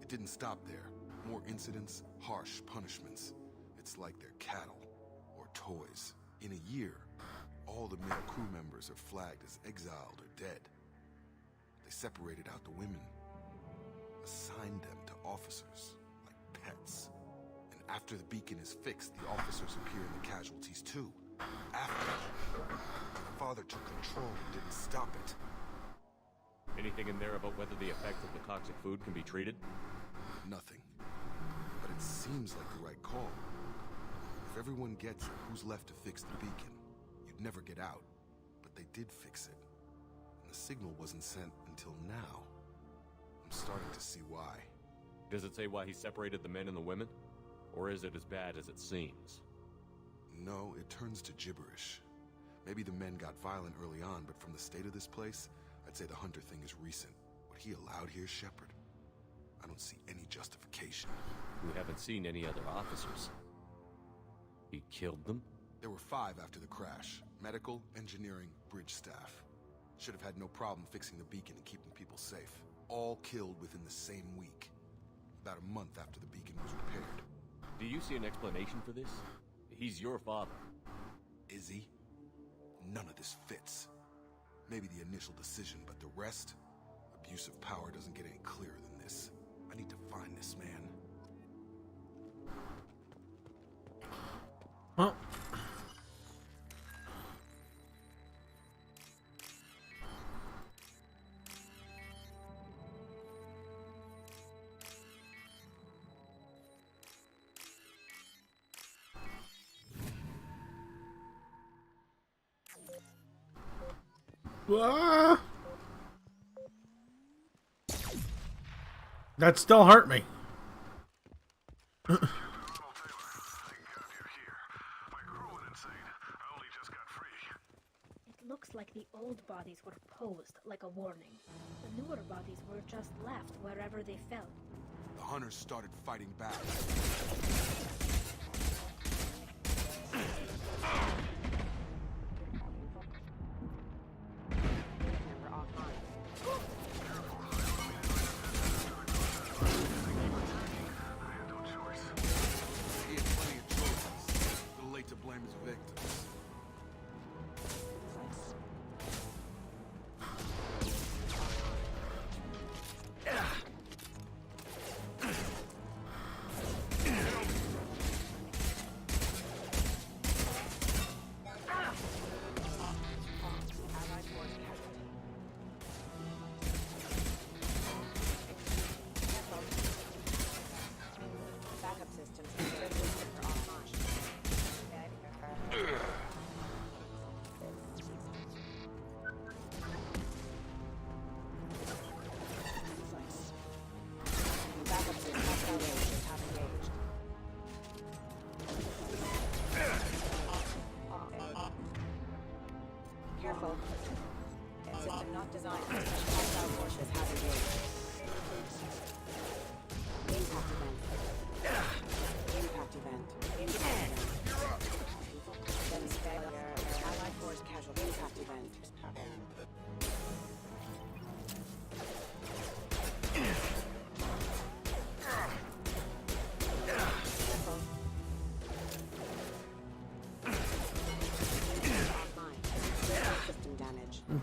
It didn't stop there. More incidents, harsh punishments. It's like they're cattle or toys. In a year, all the male crew members are flagged as exiled or dead. They separated out the women, assigned them to officers, like pets. And after the beacon is fixed, the officers appear in the casualties too. After, my father took control and didn't stop it. Anything in there about whether the effects of the toxic food can be treated? Nothing. But it seems like the right call. If everyone gets it, who's left to fix the beacon? You'd never get out. But they did fix it. And the signal wasn't sent until now. I'm starting to see why. Does it say why he separated the men and the women? Or is it as bad as it seems? No, it turns to gibberish. Maybe the men got violent early on, but from the state of this place, I'd say the Hunter thing is recent. What he allowed here, Shepard, I don't see any justification. We haven't seen any other officers. He killed them? There were 5 after the crash. Medical, engineering, bridge staff. Should have had no problem fixing the beacon and keeping people safe. All killed within the same week. About a month after the beacon was repaired. Do you see an explanation for this? He's your father. Is he? None of this fits. Maybe the initial decision, but the rest? Abuse of power doesn't get any clearer than this. I need to find this man. Well. Ah! That still hurt me. It looks like the old bodies were posed like a warning. The newer bodies were just left wherever they fell. The Hunters started fighting back.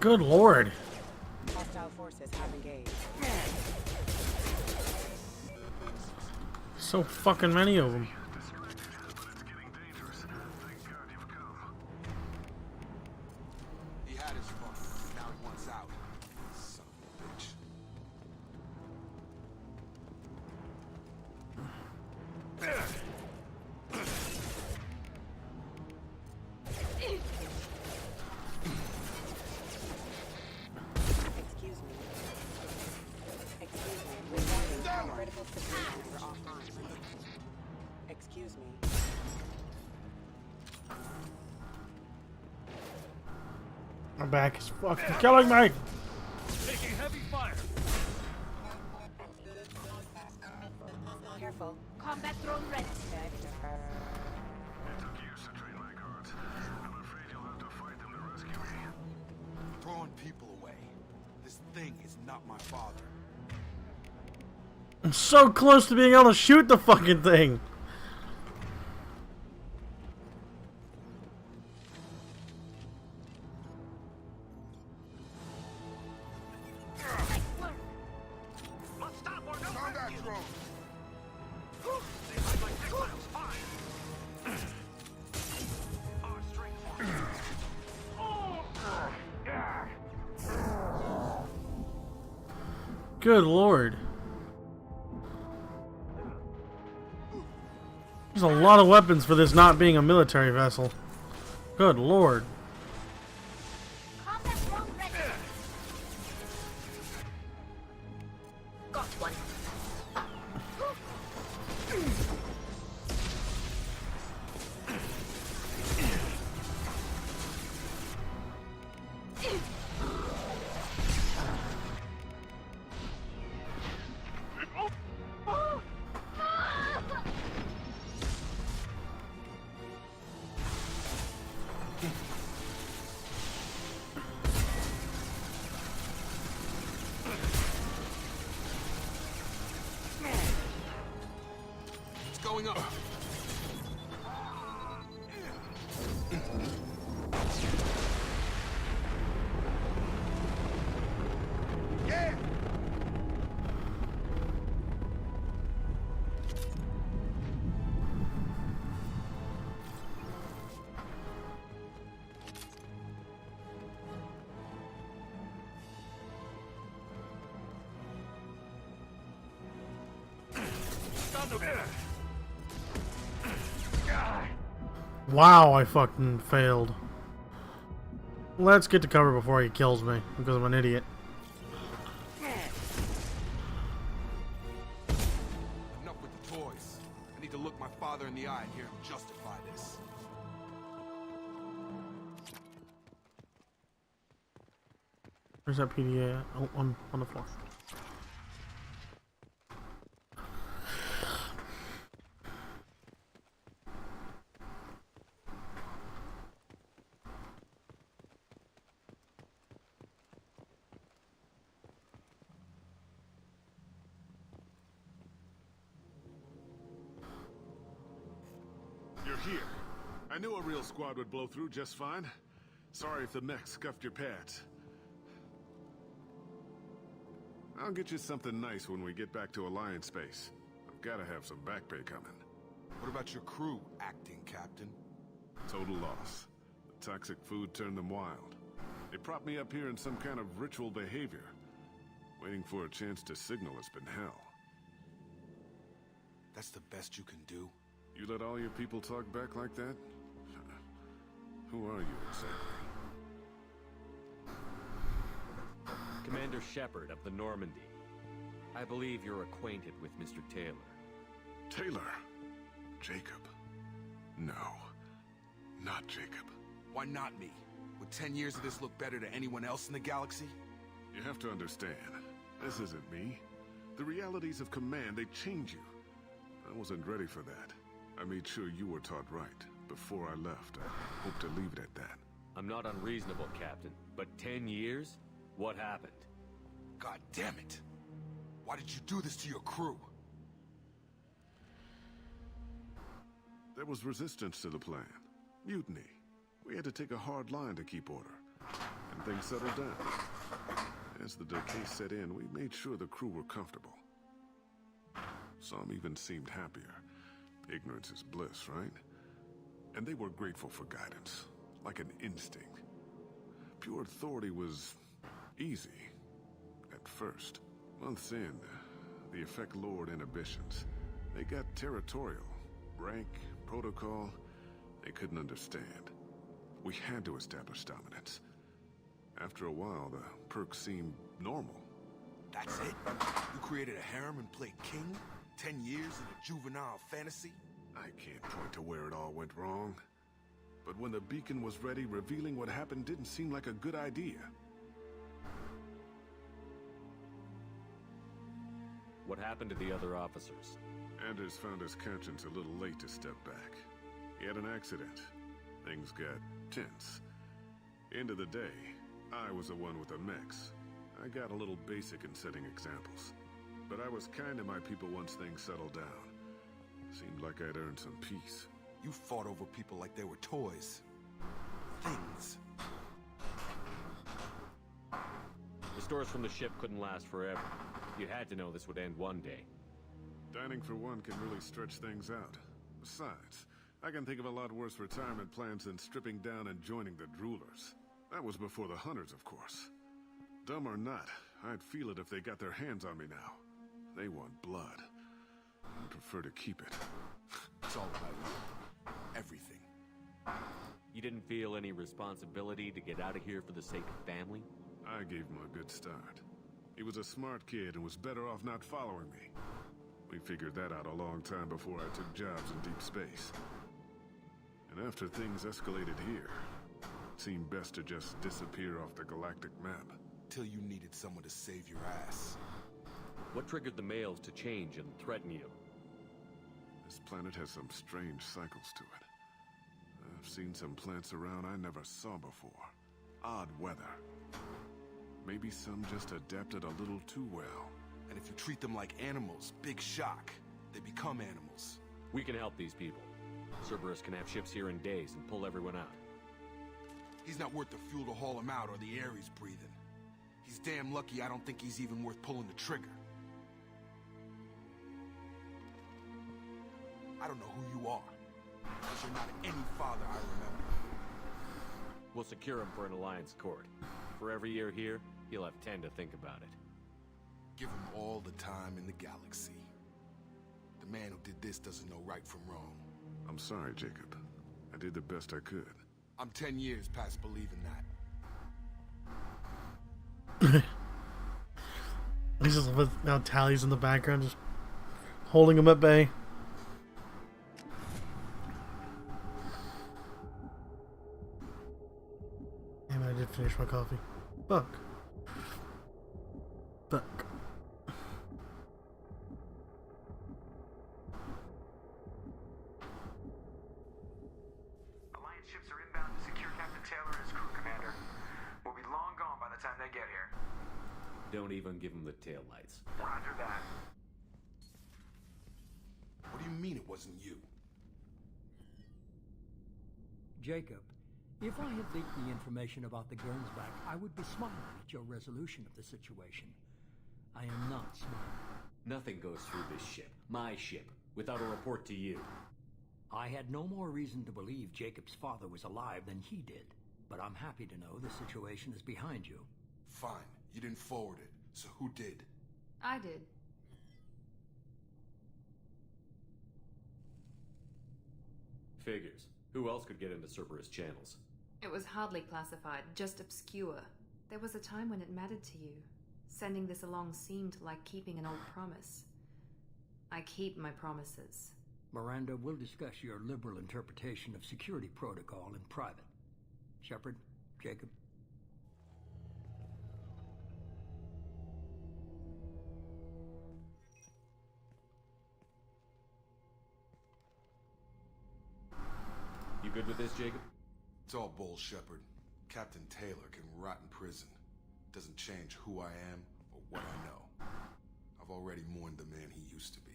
Good lord. Hostile forces have engaged. So fucking many of them. He had his fun. Now he wants out. Son of a bitch. Excuse me. Excuse me. Reporting critical systems are offline. Excuse me. My back is fucking killing me. Taking heavy fire. Careful. Combat drone ready. Throwing people away. This thing is not my father. I'm so close to being able to shoot the fucking thing. Let's stop or no Combat drone. They hide like exiles. Fine. Our strength. Good lord. There's a lot of weapons for this not being a military vessel. Good lord. Combat drone ready. Got one. It's going up. Yeah. Wow, I fucking failed. Let's get to cover before he kills me, because I'm an idiot. Enough with the toys. I need to look my father in the eye and hear him justify this. Where's that PDA at? Oh, on the floor. You're here. I knew a real squad would blow through just fine. Sorry if the mech scuffed your pads. I'll get you something nice when we get back to Alliance space. I've gotta have some back pay coming. What about your crew, acting captain? Total loss. The toxic food turned them wild. They propped me up here in some kind of ritual behavior. Waiting for a chance to signal has been hell. That's the best you can do? You let all your people talk back like that? Who are you exactly? Commander Shepard of the Normandy. I believe you're acquainted with Mr. Taylor. Taylor? Jacob? No. Not Jacob. Why not me? Would 10 years of this look better to anyone else in the galaxy? You have to understand, this isn't me. The realities of command, they change you. I wasn't ready for that. I made sure you were taught right. Before I left, I hope to leave it at that. I'm not unreasonable, Captain, but 10 years? What happened? God damn it! Why did you do this to your crew? There was resistance to the plan. Mutiny. We had to take a hard line to keep order. And and things settled down. As the decay set in, we made sure the crew were comfortable. Some even seemed happier. Ignorance is bliss, right? And they were grateful for guidance, like an instinct. Pure authority was easy, at first. Months in, the Effect lowered inhibitions. They got territorial. Rank, protocol, they couldn't understand. We had to establish dominance. After a while, the perks seemed normal. That's it? You created a harem and played king? 10 years in a juvenile fantasy? I can't point to where it all went wrong. But when the beacon was ready, revealing what happened didn't seem like a good idea. What happened to the other officers? Anders found his conscience a little late to step back. He had an accident. Things got tense. End of the day, I was the one with the mechs. I got a little basic in setting examples. But I was kind to my people once things settled down. Seemed like I'd earned some peace. You fought over people like they were toys. Things. The stores from the ship couldn't last forever. You had to know this would end one day. Dining for one can really stretch things out. Besides, I can think of a lot worse retirement plans than stripping down and joining the Droolers. That was before the Hunters, of course. Dumb or not, I'd feel it if they got their hands on me now. They want blood. I prefer to keep it. It's all about you. Everything. You didn't feel any responsibility to get out of here for the sake of family? I gave him a good start. He was a smart kid and was better off not following me. We figured that out a long time before I took jobs in deep space. And after things escalated here, it seemed best to just disappear off the galactic map. Till you needed someone to save your ass. What triggered the males to change and threaten you? This planet has some strange cycles to it. I've seen some plants around I never saw before. Odd weather. Maybe some just adapted a little too well. And if you treat them like animals, big shock. They become animals. We can help these people. Cerberus can have ships here in days and pull everyone out. He's not worth the fuel to haul him out or the air he's breathing. He's damn lucky I don't think he's even worth pulling the trigger. I don't know who you are, because you're not any father I remember. We'll secure him for an Alliance court. For every year here, he'll have 10 to think about it. Give him all the time in the galaxy. The man who did this doesn't know right from wrong. I'm sorry, Jacob. I did the best I could. I'm 10 years past believing that. He's just with now Tally's in the background, just holding him at bay. Damn, I did finish my coffee. Fuck. Fuck. Alliance ships are inbound to secure Captain Taylor and his crew, Commander. We'll be long gone by the time they get here. Don't even give him the taillights. Roger that. What do you mean it wasn't you? Jacob, if I had leaked the information about the Gernsback, I would be smiling at your resolution of the situation. I am not smiling. Nothing goes through this ship, my ship, without a report to you. I had no more reason to believe Jacob's father was alive than he did, but I'm happy to know the situation is behind you. Fine, you didn't forward it, so who did? I did. Figures. Who else could get into Cerberus channels? It was hardly classified, just obscure. There was a time when it mattered to you. Sending this along seemed like keeping an old promise. I keep my promises. Miranda, we'll discuss your liberal interpretation of security protocol in private. Shepard, Jacob. You good with this, Jacob? It's all bull, Shepard. Captain Taylor can rot in prison. Doesn't change who I am or what I know. I've already mourned the man he used to be.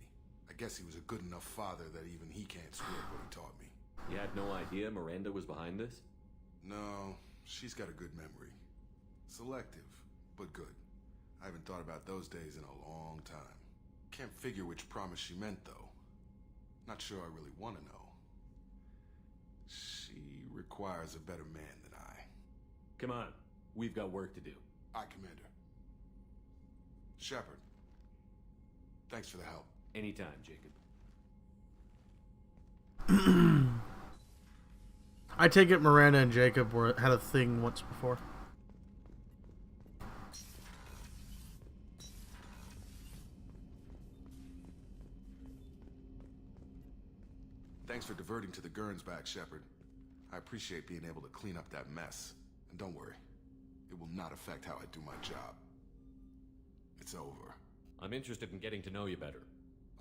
I guess he was a good enough father that even he can't swear what he taught me. You had no idea Miranda was behind this? No, she's got a good memory. Selective, but good. I haven't thought about those days in a long time. Can't figure which promise she meant, though. Not sure I really want to know. She requires a better man than I. Come on. We've got work to do. Aye, Commander. Shepard. Thanks for the help. Anytime, Jacob. I take it Miranda and Jacob had a thing once before. Thanks for diverting to the Gernsback, Shepard. I appreciate being able to clean up that mess. And don't worry, it will not affect how I do my job. It's over. I'm interested in getting to know you better.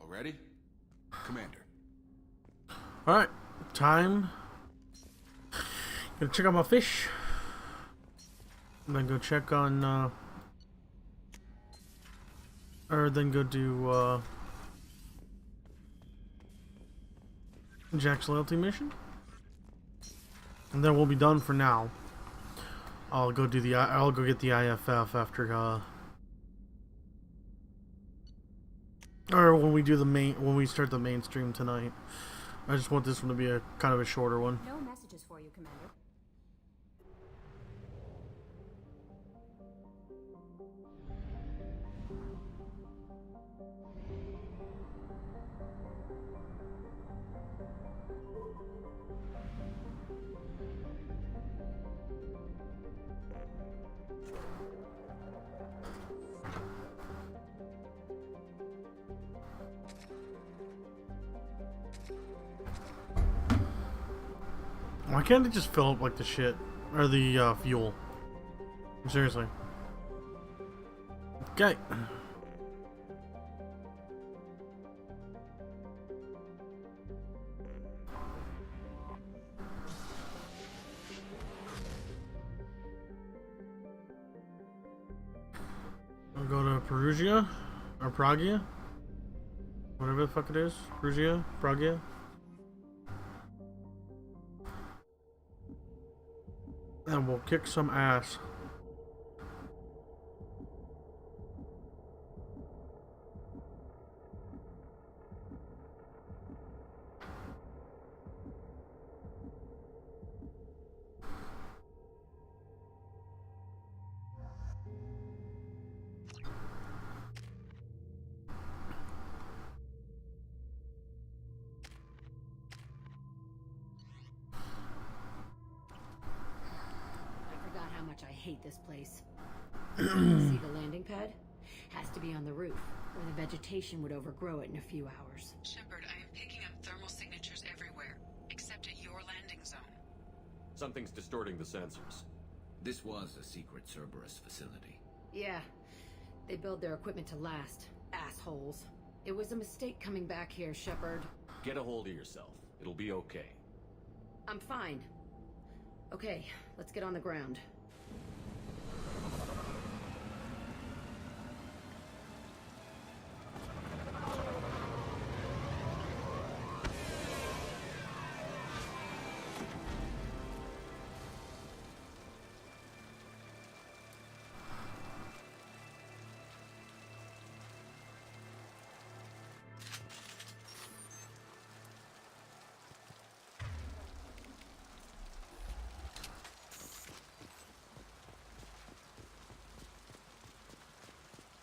Already? Commander. Alright, time. Gonna check out my fish. And then go check on, or then go do, Jack's loyalty mission. And then we'll be done for now. I'll go get the IFF after, or when we start the main stream tonight. I just want this one to be a kind of a shorter one. No messages for you, Commander. Why can't they just fill up like the shit or the fuel? Seriously. Okay. I'll go to Perugia or Pragia, whatever the fuck it is. Perugia, Pragia. And we'll kick some ass. I hate this place. See the landing pad? Has to be on the roof, or the vegetation would overgrow it in a few hours. Shepard, I am picking up thermal signatures everywhere, except at your landing zone. Something's distorting the sensors. This was a secret Cerberus facility. Yeah. They build their equipment to last. Assholes. It was a mistake coming back here, Shepard. Get a hold of yourself. It'll be okay. I'm fine. Okay, let's get on the ground.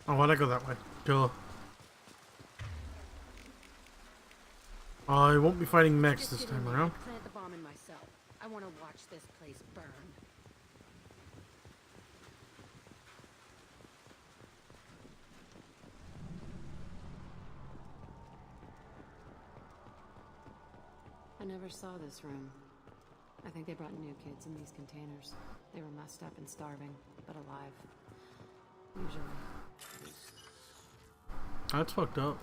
Oh, why'd I go that way? Cool. I won't be fighting mechs this time around. Plant the bomb in myself. I want to watch this place burn. I never saw this room. I think they brought new kids in these containers. They were messed up and starving, but alive. Usually. That's fucked up.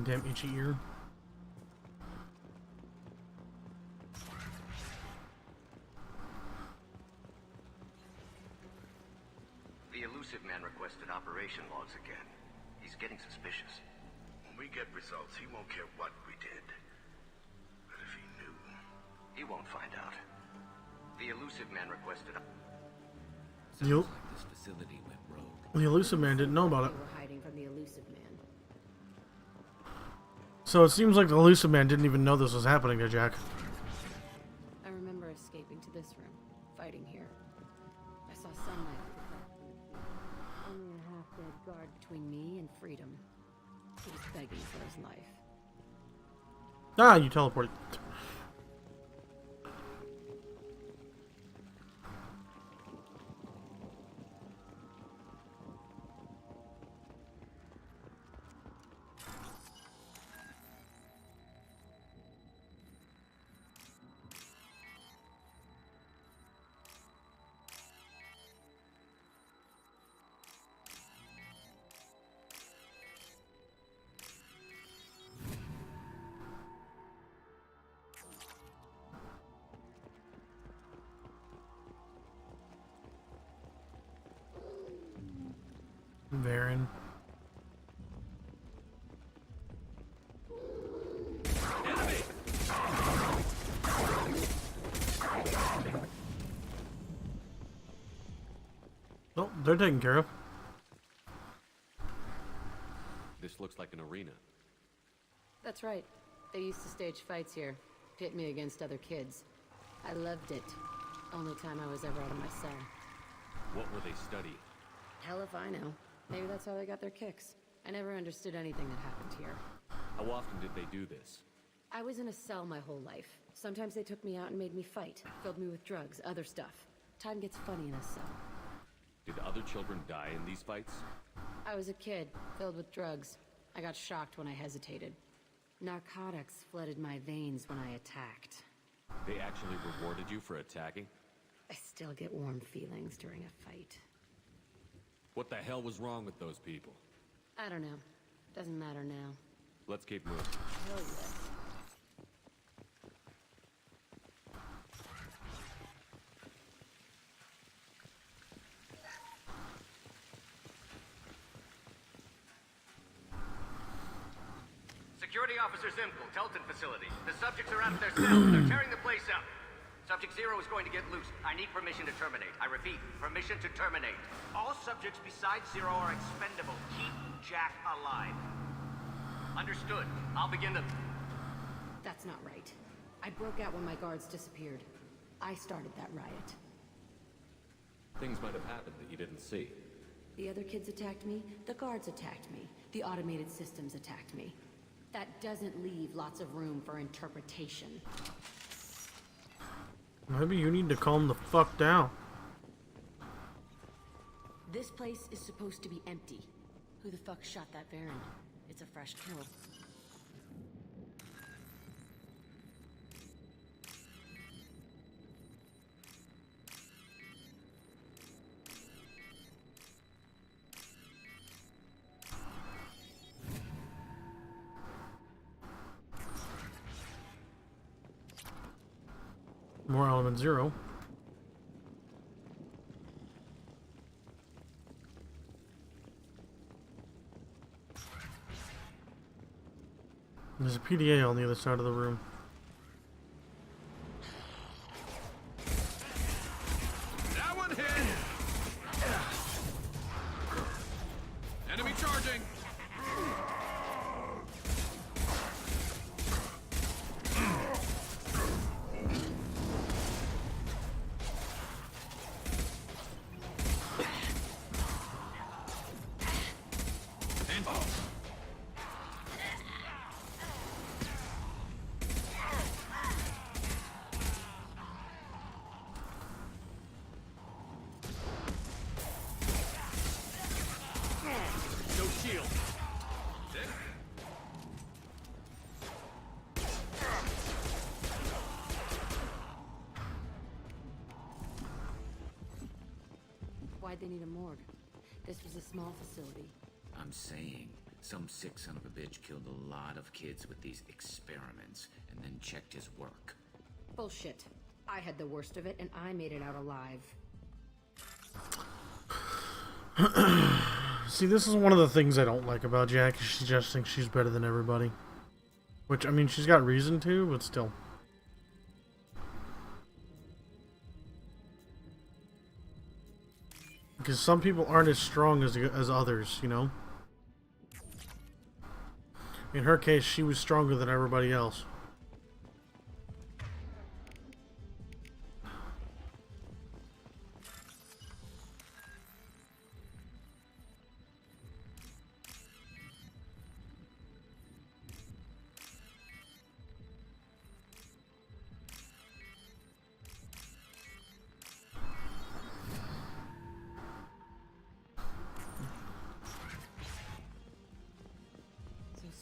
Damn itchy ear. The elusive man requested operation logs again. He's getting suspicious. When we get results, he won't care what we did. But if he knew... He won't find out. The Elusive Man requested... This facility went rogue. The Elusive Man didn't know about it. They were hiding from the Elusive Man. So it seems like the Elusive Man didn't even know this was happening to Jack. I remember escaping to this room, fighting here. I saw sunlight through the crack. Only a half-dead guard between me and freedom. He was begging for his life. Ah, you teleported. Varen. Oh, they're taken care of. This looks like an arena. That's right. They used to stage fights here, pit me against other kids. I loved it. Only time I was ever out of my cell. What were they studying? Hell if I know. Maybe that's how they got their kicks. I never understood anything that happened here. How often did they do this? I was in a cell my whole life. Sometimes they took me out and made me fight, filled me with drugs, other stuff. Time gets funny in a cell. Did other children die in these fights? I was a kid, filled with drugs. I got shocked when I hesitated. Narcotics flooded my veins when I attacked. They actually rewarded you for attacking? I still get warm feelings during a fight. What the hell was wrong with those people? I don't know. Doesn't matter now. Let's keep moving. Hell yeah. Security Officer Zimkel, Telton facility. The subjects are out of their cells. They're tearing the place up. Subject Zero is going to get loose. I need permission to terminate. I repeat, permission to terminate. All subjects besides Zero are expendable. Keep Jack alive. Understood. I'll begin to... That's not right. I broke out when my guards disappeared. I started that riot. Things might have happened that you didn't see. The other kids attacked me, the guards attacked me, the automated systems attacked me. That doesn't leave lots of room for interpretation. Maybe you need to calm the fuck down. This place is supposed to be empty. Who the fuck shot that Varen? It's a fresh kill. More element 0. There's a PDA on the other side of the room. That one hit! Enemy charging! No shield. Why'd they need a morgue? This was a small facility. I'm saying, some sick son of a bitch killed a lot of kids with these experiments and then checked his work. Bullshit. I had the worst of it and I made it out alive. See, this is one of the things I don't like about Jack. She just thinks she's better than everybody. Which, I mean, she's got reason to, but still. Because some people aren't as strong as others, you know? In her case, she was stronger than everybody else.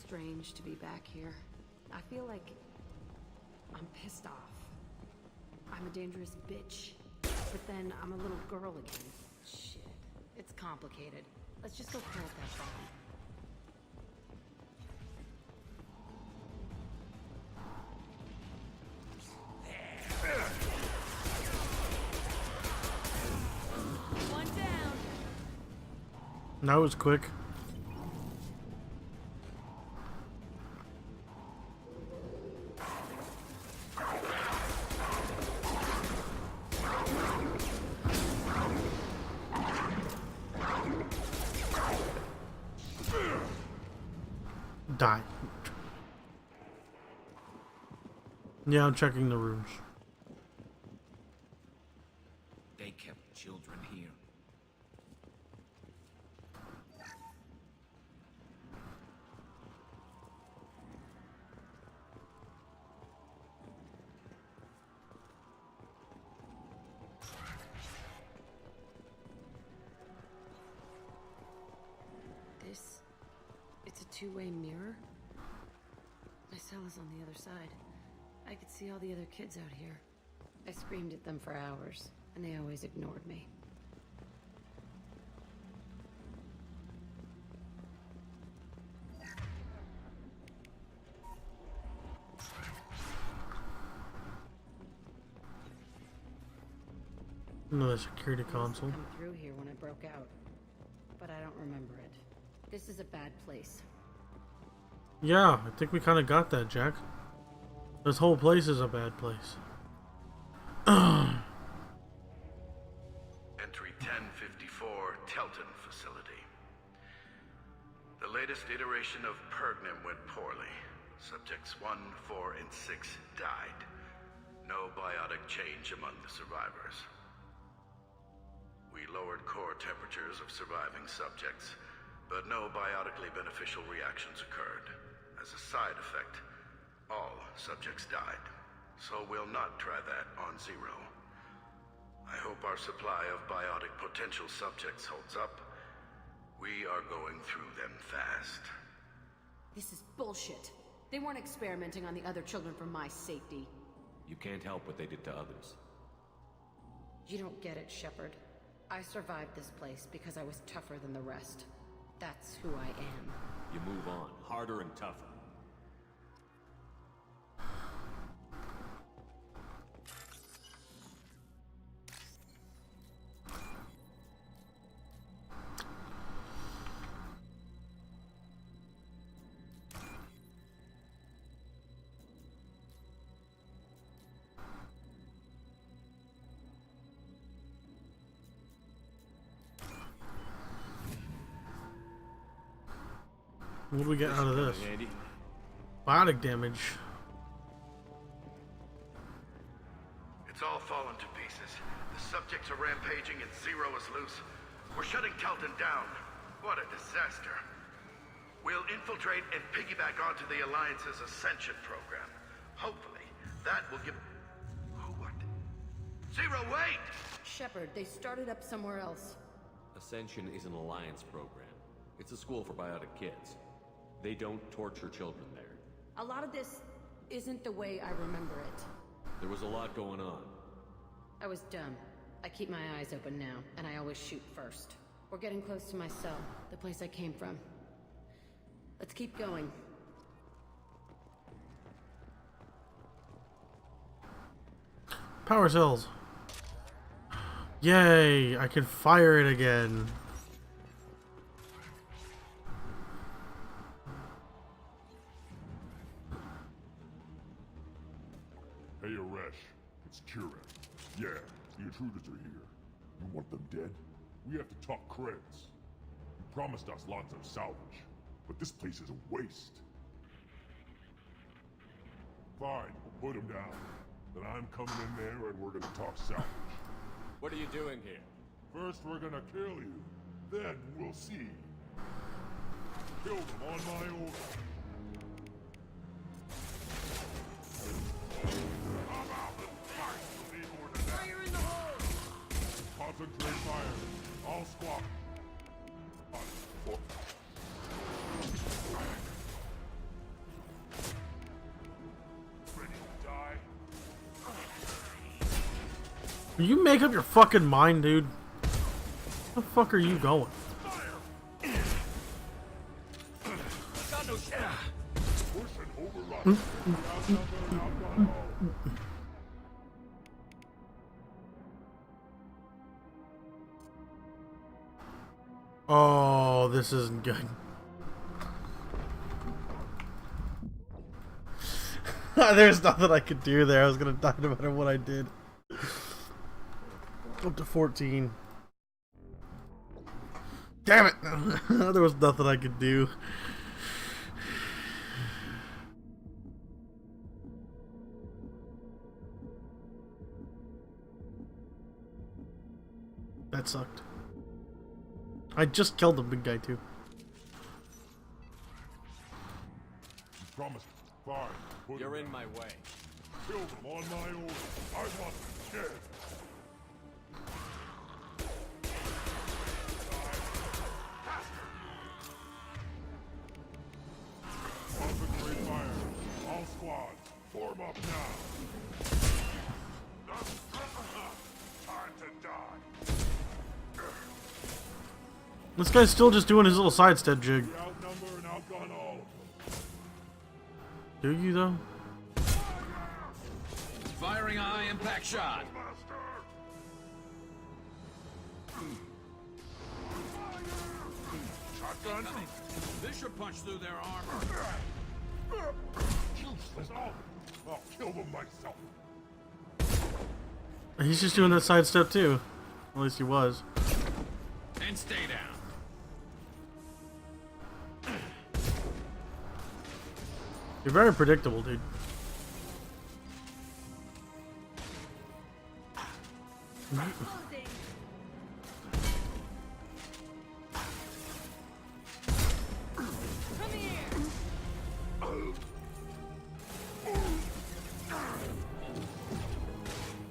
Strange to be back here. I feel like I'm pissed off. I'm a dangerous bitch, but then I'm a little girl again. Shit. It's complicated. Let's just go plant that bomb. One down. That was quick. Die. Yeah, I'm checking the rooms. They kept children here. It's a two-way mirror? My cell is on the other side. I could see all the other kids out here. I screamed at them for hours, and they always ignored me. Another security console. I come through here when I broke out, but I don't remember it. This is a bad place. Yeah, I think we kind of got that, Jack. This whole place is a bad place. Entry 1054, Telton facility. The latest iteration of Pergnum went poorly. Subjects 1, 4, and 6 died. No biotic change among the survivors. We lowered core temperatures of surviving subjects, but no biotically beneficial reactions occurred. As a side effect, all subjects died. So we'll not try that on Zero. I hope our supply of biotic potential subjects holds up. We are going through them fast. This is bullshit. They weren't experimenting on the other children for my safety. You can't help what they did to others. You don't get it, Shepard. I survived this place because I was tougher than the rest. That's who I am. You move on, harder and tougher. What do we get out of this? Andy? Biotic damage. It's all fallen to pieces. The subjects are rampaging and Zero is loose. We're shutting Telton down. What a disaster. We'll infiltrate and piggyback onto the Alliance's Ascension program. Hopefully, that will give... What? Zero, wait! Shepard, they started up somewhere else. Ascension is an alliance program. It's a school for biotic kids. They don't torture children there. A lot of this isn't the way I remember it. There was a lot going on. I was dumb. I keep my eyes open now, and I always shoot first. We're getting close to my cell, the place I came from. Let's keep going. Power cells. Yay! I can fire it again. intruders are here. You want them dead? We have to talk creds. You promised us lots of salvage, but this place is a waste. Fine, we'll put him down. Then I'm coming in there and we're gonna talk salvage. What are you doing here? First we're gonna kill you, then we'll see. Kill them on my order. Fire in the hole! Concentrate fire. All squad. Ready to die? You make up your fucking mind, dude. Where the fuck are you going? Got no shit. Push and overrun. Oh, this isn't good. There's nothing I could do there. I was gonna die no matter what I did. Up to 14. Damn it! There was nothing I could do. That sucked. I just killed the big guy too. You promised. Fine. Put You're him in down. my way. Kill them on my order. I want them dead. Concentrate fire. All squads, form up now. Time to die. This guy's still just doing his little sidestep jig. We outnumber and outgun all of Do them. you though? Firing a high impact shot. Shotgun. Bishop punched through their armor. Useless. I'll kill them myself. He's just doing that sidestep too. At least he was. And stay down. You're very predictable, dude.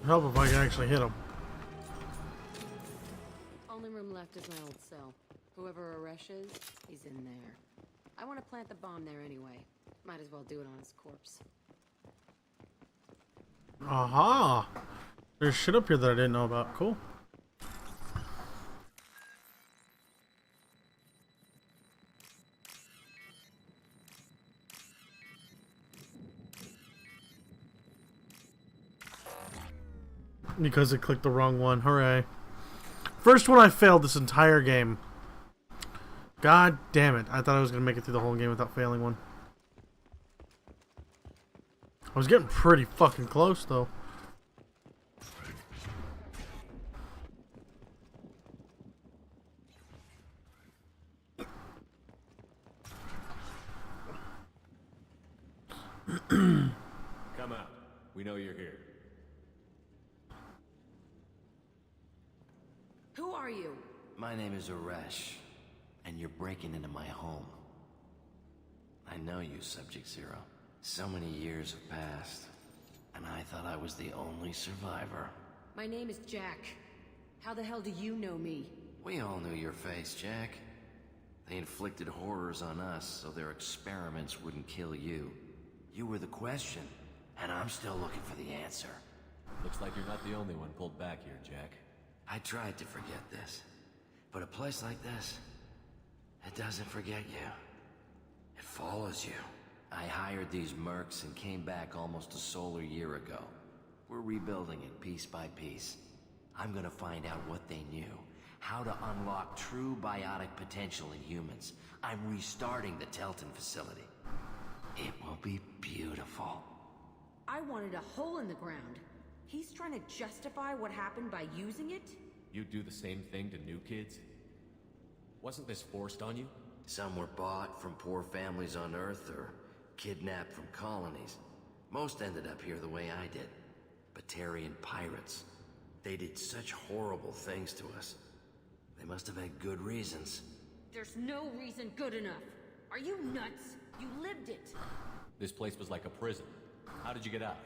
Help if I can actually hit him. Only room left is my old cell. Whoever Aresh is, he's in there. I want to plant the bomb there anyway. Might as well do it on his corpse. Aha! There's shit up here that I didn't know about. Cool. Because it clicked the wrong one. Hooray. First one I failed this entire game. God damn it. I thought I was going to make it through the whole game without failing one. I was getting pretty fucking close, though. Come out. We know you're here. Who are you? My name is Aresh, and you're breaking into my home. I know you, Subject-Zero. So many years have passed, and I thought I was the only survivor. My name is Jack. How the hell do you know me? We all knew your face, Jack. They inflicted horrors on us so their experiments wouldn't kill you. You were the question, and I'm still looking for the answer. Looks like you're not the only one pulled back here, Jack. I tried to forget this, but a place like this, it doesn't forget you. It follows you. I hired these mercs and came back almost a solar year ago. We're rebuilding it piece by piece. I'm gonna find out what they knew, how to unlock true biotic potential in humans. I'm restarting the Telton facility. It will be beautiful. I wanted a hole in the ground. He's trying to justify what happened by using it? You do the same thing to new kids? Wasn't this forced on you? Some were bought from poor families on Earth or kidnapped from colonies. Most ended up here the way I did. Batarian pirates. They did such horrible things to us. They must have had good reasons. There's no reason good enough. Are you nuts? You lived it. This place was like a prison. How did you get out?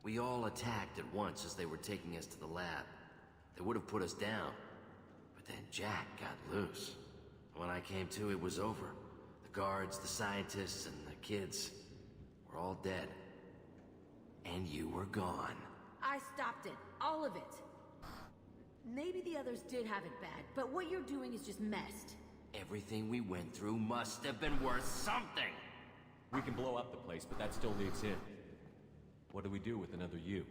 We all attacked at once as they were taking us to the lab. They would have put us down. But then Jack got loose. When I came to, it was over. The guards, the scientists, and the kids were all dead. And you were gone. I stopped it. All of it. Maybe the others did have it bad, but what you're doing is just messed. Everything we went through must have been worth something. We can blow up the place, but that still leaves him. What do we do with another you?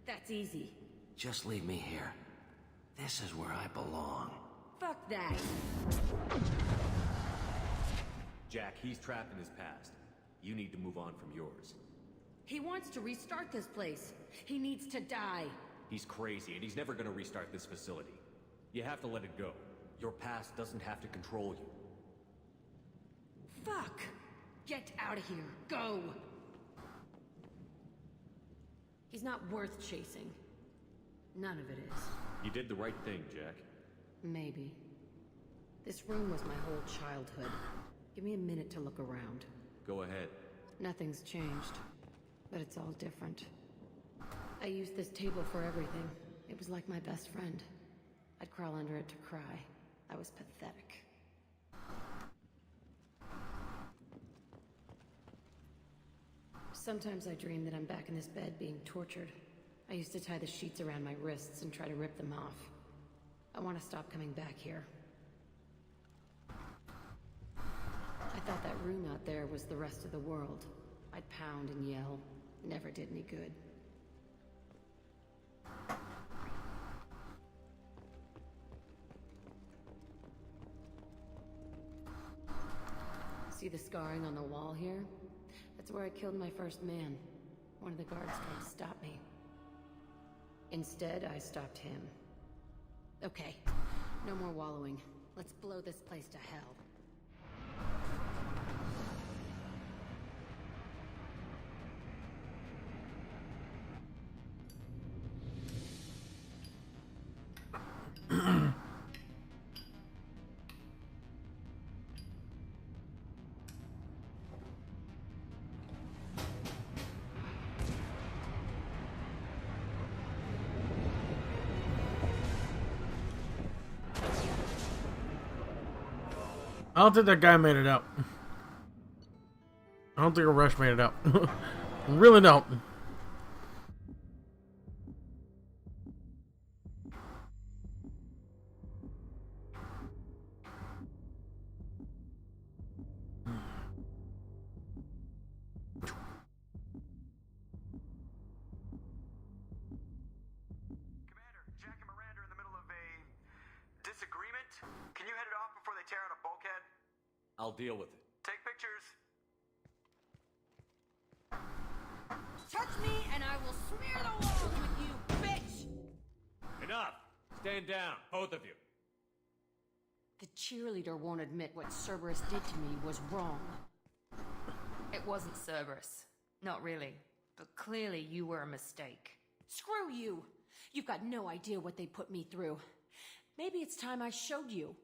That's easy. Just leave me here. This is where I belong. Fuck that. Jack, he's trapped in his past. You need to move on from yours. He wants to restart this place. He needs to die. He's crazy, and he's never gonna restart this facility. You have to let it go. Your past doesn't have to control you. Fuck! Get out of here. Go! He's not worth chasing. None of it is. You did the right thing, Jack. Maybe. This room was my whole childhood. Give me a minute to look around. Go ahead. Nothing's changed, but it's all different. I used this table for everything. It was like my best friend. I'd crawl under it to cry. I was pathetic. Sometimes I dream that I'm back in this bed being tortured. I used to tie the sheets around my wrists and try to rip them off. I want to stop coming back here. I thought that room out there was the rest of the world. I'd pound and yell. Never did any good. See the scarring on the wall here? That's where I killed my first man. One of the guards tried to stop me. Instead, I stopped him. Okay, no more wallowing. Let's blow this place to hell. I don't think that guy made it out. I don't think Rush made it out. Really don't. I'll deal with it. Take pictures. Touch me and I will smear the walls with you, bitch! Enough! Stand down, both of you. The cheerleader won't admit what Cerberus did to me was wrong. It wasn't Cerberus. Not really. But clearly you were a mistake. Screw you! You've got no idea what they put me through. Maybe it's time I showed you.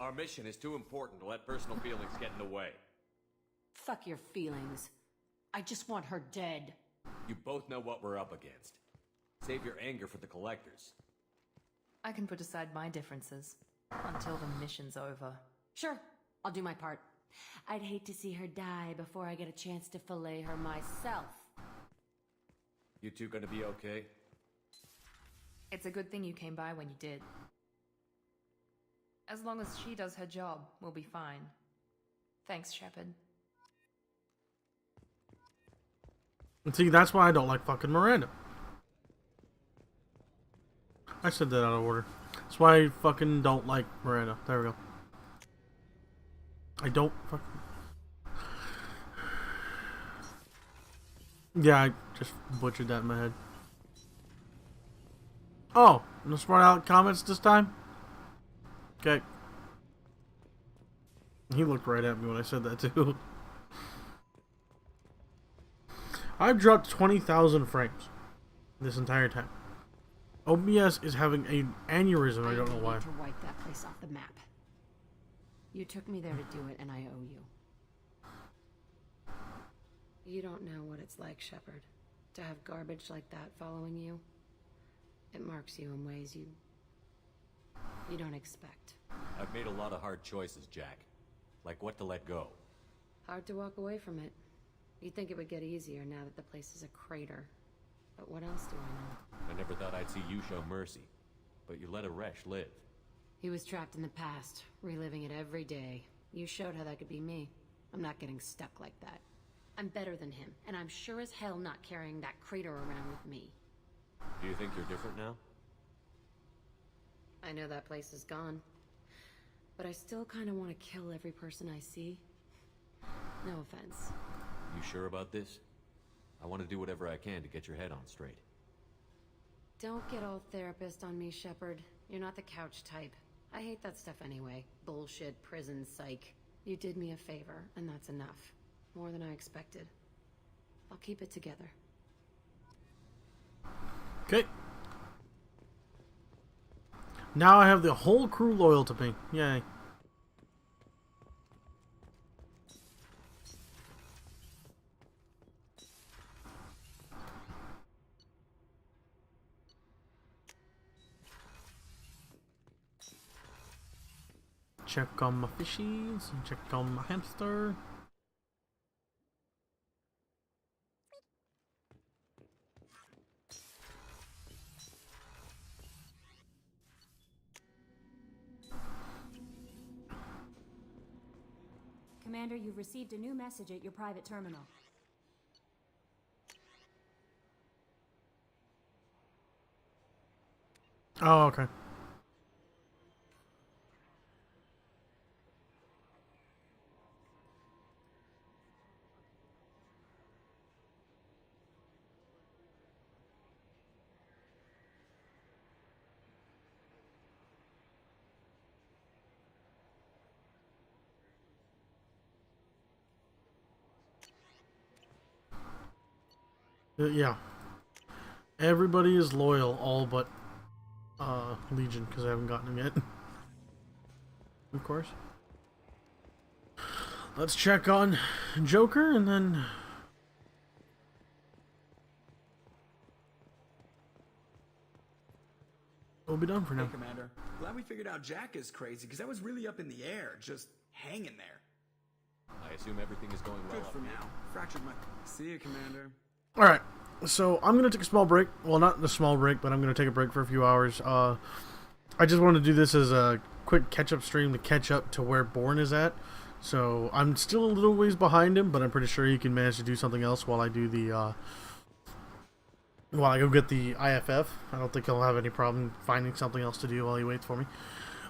Our mission is too important to let personal feelings get in the way. Fuck your feelings. I just want her dead. You both know what we're up against. Save your anger for the collectors. I can put aside my differences until the mission's over. Sure, I'll do my part. I'd hate to see her die before I get a chance to fillet her myself. You two gonna be okay? It's a good thing you came by when you did. As long as she does her job, we'll be fine. Thanks, Shepard. And see, that's why I don't like fucking Miranda. I said that out of order. That's why I fucking don't like Miranda. There we go. I don't fucking... Yeah, I just butchered that in my head. Oh, no smart aleck comments this time? Okay. He looked right at me when I said that too. I've dropped 20,000 frames this entire time. OBS is having an aneurysm. I don't know why. To wipe that place off the map. You took me there to do it, and I owe you. You don't know what it's like, Shepard, to have garbage like that following you. It marks you in ways you don't expect. I've made a lot of hard choices, Jack. Like what to let go. Hard to walk away from it. You'd think it would get easier now that the place is a crater. But what else do I know? I never thought I'd see you show mercy. But you let Aresh live. He was trapped in the past, reliving it every day. You showed how that could be me. I'm not getting stuck like that. I'm better than him, and I'm sure as hell not carrying that crater around with me. Do you think you're different now? I know that place is gone. But I still kind of want to kill every person I see. No offense. You sure about this? I want to do whatever I can to get your head on straight. Don't get all therapist on me, Shepard. You're not the couch type. I hate that stuff anyway. Bullshit, prison, psych. You did me a favor, and that's enough. More than I expected. I'll keep it together. Okay. Now I have the whole crew loyal to me. Yay. Check on my fishies and check on my hamster. Commander, you've received a new message at your private terminal. Oh, okay. Yeah. Everybody is loyal, all but Legion, because I haven't gotten him yet. Of course. Let's check on Joker, and then we'll be done for now. Hey, Commander. Glad we figured out Jack is crazy, because I was really up in the air, just hanging there. I assume everything is going well. Good for now. Fractured my... See you, Commander. Alright, so I'm going to take a small break. Well, not a small break, but I'm going to take a break for a few hours. I just wanted to do this as a quick catch-up stream to catch up to where Bourne is at. So I'm still a little ways behind him, but I'm pretty sure he can manage to do something else while I do the... while I go get the IFF. I don't think he'll have any problem finding something else to do while he waits for me.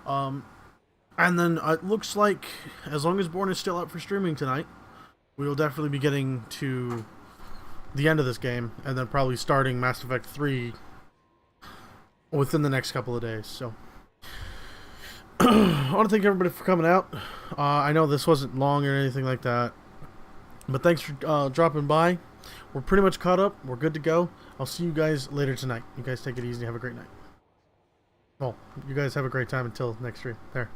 And then it looks like, as long as Bourne is still up for streaming tonight, we will definitely be getting to the end of this game, and then probably starting Mass Effect 3 within the next couple of days. So I want to thank everybody for coming out. I know this wasn't long or anything like that, but thanks for dropping by. We're pretty much caught up. We're good to go. I'll see you guys later tonight. You guys take it easy. Have a great night. Well, you guys have a great time until next stream. There.